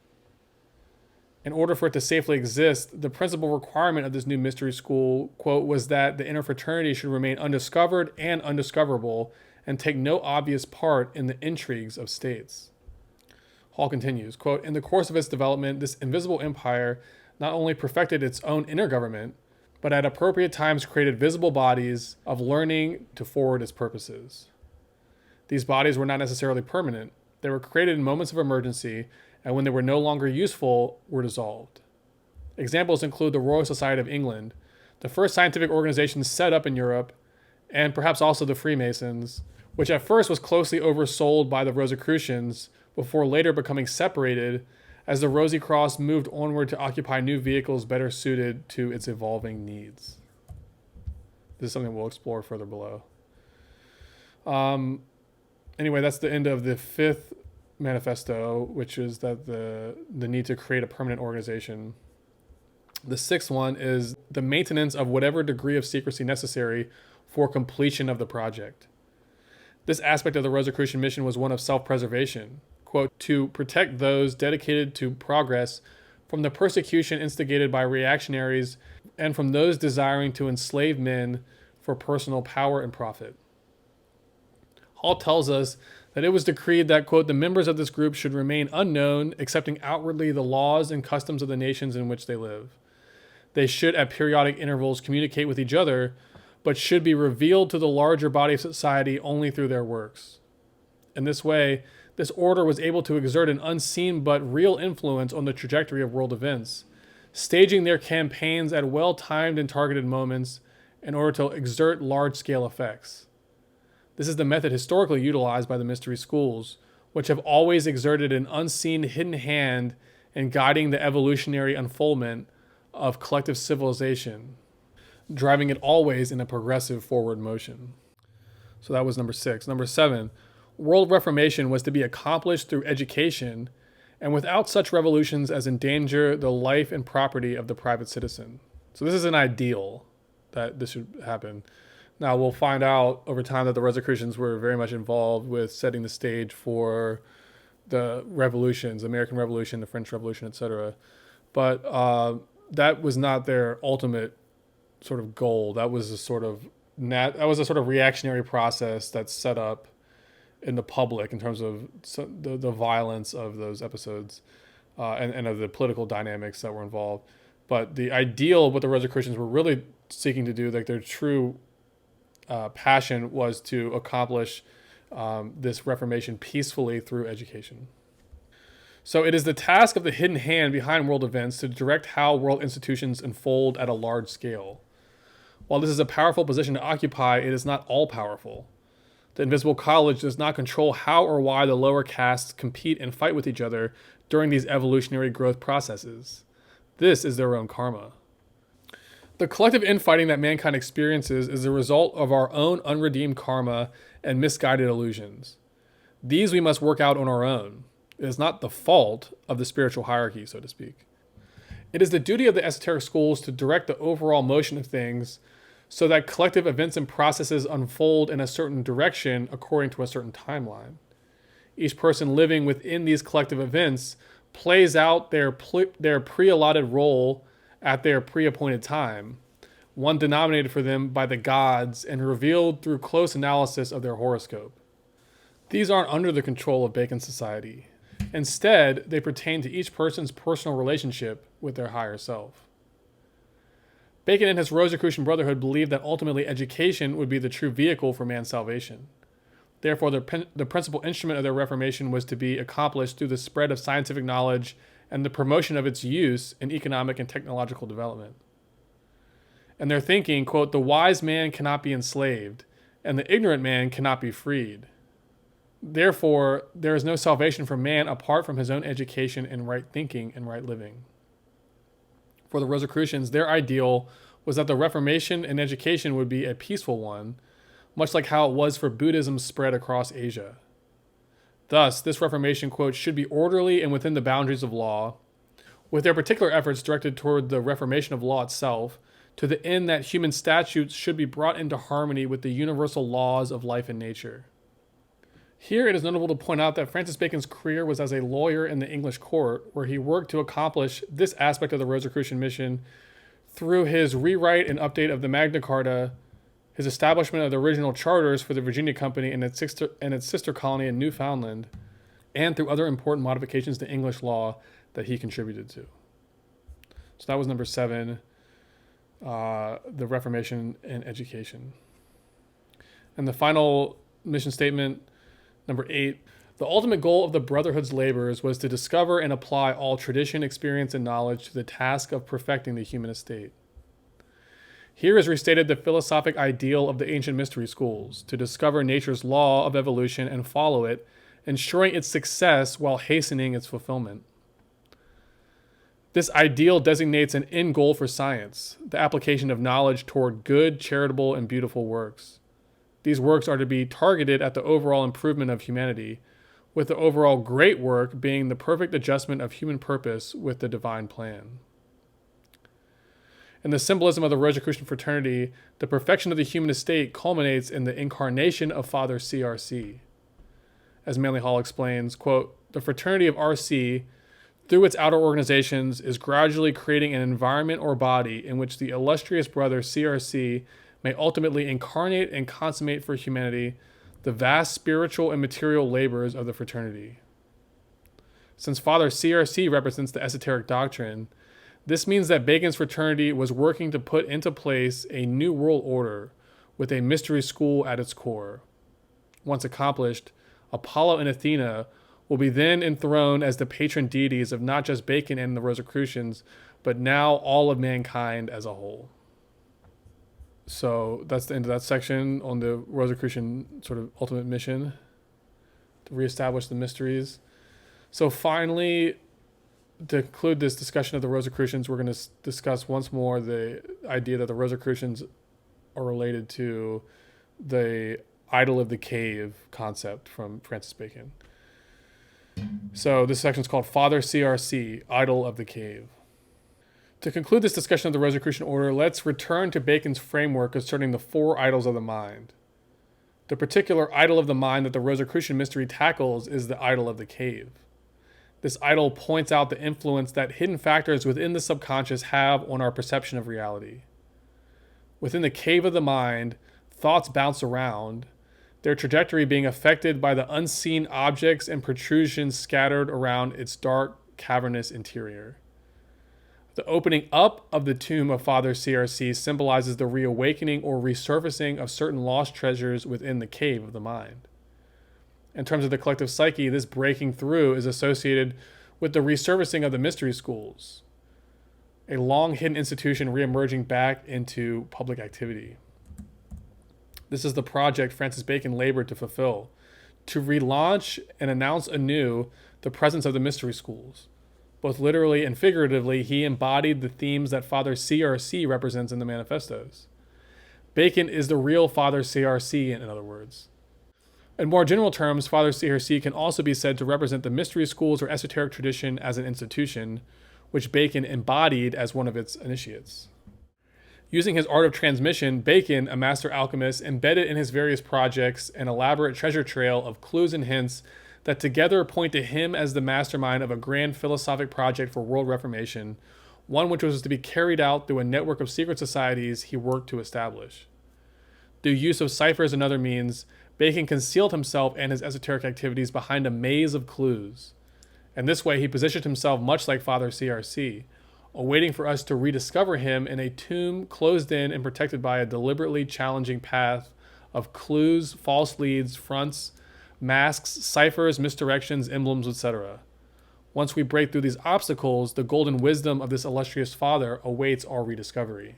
In order for it to safely exist, the principal requirement of this new mystery school, quote, was that the inner fraternity should remain undiscovered and undiscoverable and take no obvious part in the intrigues of states. Hall continues, quote, in the course of its development, this invisible empire not only perfected its own inner government, but at appropriate times created visible bodies of learning to forward its purposes. These bodies were not necessarily permanent. They were created in moments of emergency, and when they were no longer useful, were dissolved. Examples include the Royal Society of England, the first scientific organization set up in Europe, and perhaps also the Freemasons, which at first was closely oversold by the Rosicrucians before later becoming separated as the Rosy Cross moved onward to occupy new vehicles better suited to its evolving needs. This is something we'll explore further below. Anyway, that's the end of the fifth manifesto, which is that the need to create a permanent organization. The sixth one is the maintenance of whatever degree of secrecy necessary for completion of the project. This aspect of the Rosicrucian mission was one of self-preservation, quote, to protect those dedicated to progress from the persecution instigated by reactionaries and from those desiring to enslave men for personal power and profit. Hall tells us that it was decreed that, quote, the members of this group should remain unknown, accepting outwardly the laws and customs of the nations in which they live. They should, at periodic intervals, communicate with each other, but should be revealed to the larger body of society only through their works. In this way, this order was able to exert an unseen but real influence on the trajectory of world events, staging their campaigns at well-timed and targeted moments in order to exert large-scale effects. This is the method historically utilized by the mystery schools, which have always exerted an unseen hidden hand in guiding the evolutionary unfoldment of collective civilization, driving it always in a progressive forward motion. So that was number 6. Number 7, world reformation was to be accomplished through education and without such revolutions as endanger the life and property of the private citizen. So this is an ideal that this should happen. Now, we'll find out over time that the Rosicrucians were very much involved with setting the stage for the revolutions, the American Revolution, the French Revolution, etc. But that was not their ultimate sort of goal. That was a sort of reactionary process that's set up in the public in terms of the violence of those episodes and of the political dynamics that were involved. But the ideal of what the Rosicrucians were really seeking to do, like their true passion, was to accomplish this reformation peacefully through education. So it is the task of the hidden hand behind world events to direct how world institutions unfold at a large scale. While this is a powerful position to occupy, it is not all-powerful. The invisible college does not control how or why the lower castes compete and fight with each other during these evolutionary growth processes. This is their own karma. The collective infighting that mankind experiences is the result of our own unredeemed karma and misguided illusions. These we must work out on our own. It is not the fault of the spiritual hierarchy, so to speak. It is the duty of the esoteric schools to direct the overall motion of things so that collective events and processes unfold in a certain direction according to a certain timeline. Each person living within these collective events plays out their pre-allotted role at their pre-appointed time, one denominated for them by the gods and revealed through close analysis of their horoscope. These aren't under the control of Bacon's society. Instead, they pertain to each person's personal relationship with their higher self. Bacon and his Rosicrucian Brotherhood believed that ultimately education would be the true vehicle for man's salvation. Therefore, the principal instrument of their reformation was to be accomplished through the spread of scientific knowledge and the promotion of its use in economic and technological development. And their thinking, quote, "The wise man cannot be enslaved, and the ignorant man cannot be freed. Therefore, there is no salvation for man apart from his own education in right thinking and right living." For the Rosicrucians, their ideal was that the Reformation and education would be a peaceful one, much like how it was for Buddhism's spread across Asia. Thus, this Reformation, quote, "should be orderly and within the boundaries of law, with their particular efforts directed toward the reformation of law itself, to the end that human statutes should be brought into harmony with the universal laws of life and nature." Here it is notable to point out that Francis Bacon's career was as a lawyer in the English court, where he worked to accomplish this aspect of the Rosicrucian mission through his rewrite and update of the Magna Carta, his establishment of the original charters for the Virginia Company and its sister colony in Newfoundland, and through other important modifications to English law that he contributed to. So that was number 7, the Reformation and education. And the final mission statement, number 8, the ultimate goal of the Brotherhood's labors was to discover and apply all tradition, experience, and knowledge to the task of perfecting the human estate. Here is restated the philosophic ideal of the ancient mystery schools, to discover nature's law of evolution and follow it, ensuring its success while hastening its fulfillment. This ideal designates an end goal for science, the application of knowledge toward good, charitable, and beautiful works. These works are to be targeted at the overall improvement of humanity, with the overall great work being the perfect adjustment of human purpose with the divine plan. In the symbolism of the Rosicrucian fraternity, the perfection of the human estate culminates in the incarnation of Father CRC. As Manly Hall explains, quote, "The fraternity of RC, through its outer organizations, is gradually creating an environment or body in which the illustrious brother CRC may ultimately incarnate and consummate for humanity the vast spiritual and material labors of the fraternity." Since Father CRC represents the esoteric doctrine, this means that Bacon's fraternity was working to put into place a new world order with a mystery school at its core. Once accomplished, Apollo and Athena will be then enthroned as the patron deities of not just Bacon and the Rosicrucians, but now all of mankind as a whole. So that's the end of that section on the Rosicrucian sort of ultimate mission to reestablish the mysteries. So finally, to conclude this discussion of the Rosicrucians, we're going to discuss once more the idea that the Rosicrucians are related to the idol of the cave concept from Francis Bacon. So this section is called Father CRC, Idol of the Cave. To conclude this discussion of the Rosicrucian Order, let's return to Bacon's framework concerning the 4 idols of the mind. The particular idol of the mind that the Rosicrucian mystery tackles is the idol of the cave. This idol points out the influence that hidden factors within the subconscious have on our perception of reality. Within the cave of the mind, thoughts bounce around, their trajectory being affected by the unseen objects and protrusions scattered around its dark, cavernous interior. The opening up of the tomb of Father CRC symbolizes the reawakening or resurfacing of certain lost treasures within the cave of the mind. In terms of the collective psyche, this breaking through is associated with the resurfacing of the mystery schools, a long-hidden institution reemerging back into public activity. This is the project Francis Bacon labored to fulfill, to relaunch and announce anew the presence of the mystery schools, Both literally and figuratively, he embodied the themes that Father CRC represents in the manifestos. Bacon is the real Father CRC, in other words. In more general terms, Father CRC can also be said to represent the mystery schools or esoteric tradition as an institution, which Bacon embodied as one of its initiates. Using his art of transmission, Bacon, a master alchemist, embedded in his various projects an elaborate treasure trail of clues and hints that together point to him as the mastermind of a grand philosophic project for world reformation, one which was to be carried out through a network of secret societies he worked to establish. Through use of ciphers and other means, Bacon concealed himself and his esoteric activities behind a maze of clues. And this way he positioned himself much like Father CRC, awaiting for us to rediscover him in a tomb closed in and protected by a deliberately challenging path of clues, false leads, fronts, masks, ciphers, misdirections, emblems, etc. Once we break through these obstacles, the golden wisdom of this illustrious father awaits our rediscovery.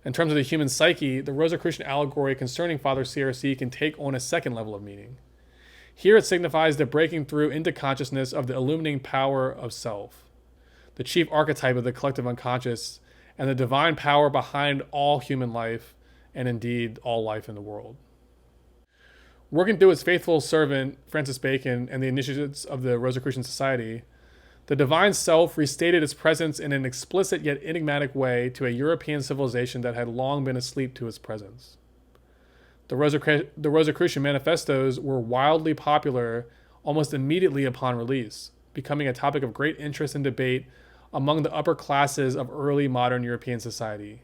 In terms of the human psyche, the Rosicrucian allegory concerning Father CRC can take on a second level of meaning. Here it signifies the breaking through into consciousness of the illuminating power of self, the chief archetype of the collective unconscious, and the divine power behind all human life, and indeed all life in the world. Working through its faithful servant, Francis Bacon, and the initiates of the Rosicrucian Society, the divine self restated its presence in an explicit yet enigmatic way to a European civilization that had long been asleep to its presence. The Rosicrucian Manifestoes were wildly popular almost immediately upon release, becoming a topic of great interest and debate among the upper classes of early modern European society.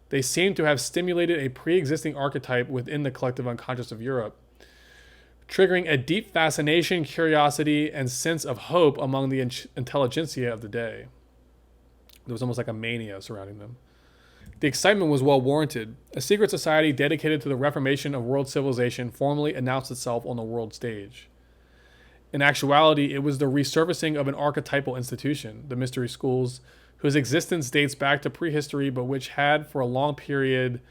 They seem to have stimulated a pre-existing archetype within the collective unconscious of Europe, triggering a deep fascination, curiosity, and sense of hope among the intelligentsia of the day. There was almost like a mania surrounding them. The excitement was well warranted. A secret society dedicated to the reformation of world civilization formally announced itself on the world stage. In actuality, it was the resurfacing of an archetypal institution, the mystery schools, whose existence dates back to prehistory, but which had for a long period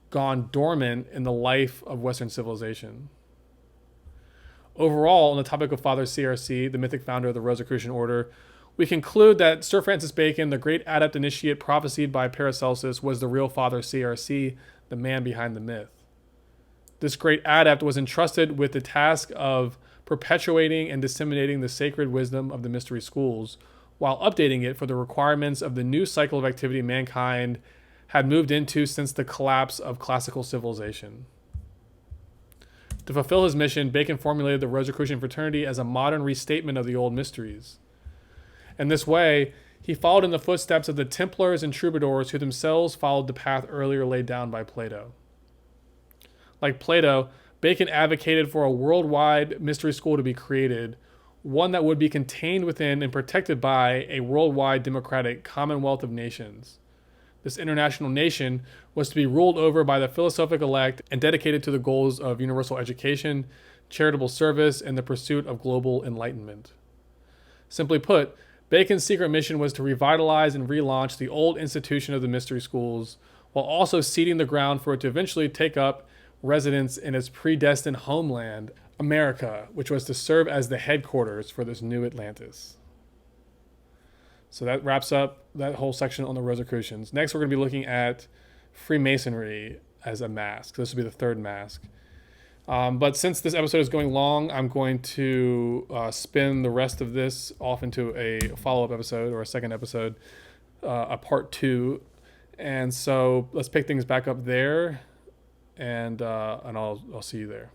gone dormant in the life of Western civilization. Overall, on the topic of Father CRC, the mythic founder of the Rosicrucian Order, we conclude that Sir Francis Bacon, the great adept initiate prophesied by Paracelsus, was the real Father CRC, the man behind the myth. This great adept was entrusted with the task of perpetuating and disseminating the sacred wisdom of the mystery schools, while updating it for the requirements of the new cycle of activity mankind had moved into since the collapse of classical civilization. To fulfill his mission, Bacon formulated the Rosicrucian fraternity as a modern restatement of the old mysteries. In this way, he followed in the footsteps of the Templars and troubadours who themselves followed the path earlier laid down by Plato. Like Plato, Bacon advocated for a worldwide mystery school to be created, one that would be contained within and protected by a worldwide democratic commonwealth of nations. This international nation was to be ruled over by the philosophic elect and dedicated to the goals of universal education, charitable service, and the pursuit of global enlightenment. Simply put, Bacon's secret mission was to revitalize and relaunch the old institution of the mystery schools, while also seeding the ground for it to eventually take up residence in its predestined homeland, America, which was to serve as the headquarters for this new Atlantis. So that wraps up that whole section on the Rosicrucians. Next, we're going to be looking at Freemasonry as a mask. This will be the third mask. But since this episode is going long, I'm going to spin the rest of this off into a follow-up episode or a second episode, a part 2. And so let's pick things back up there, and I'll see you there.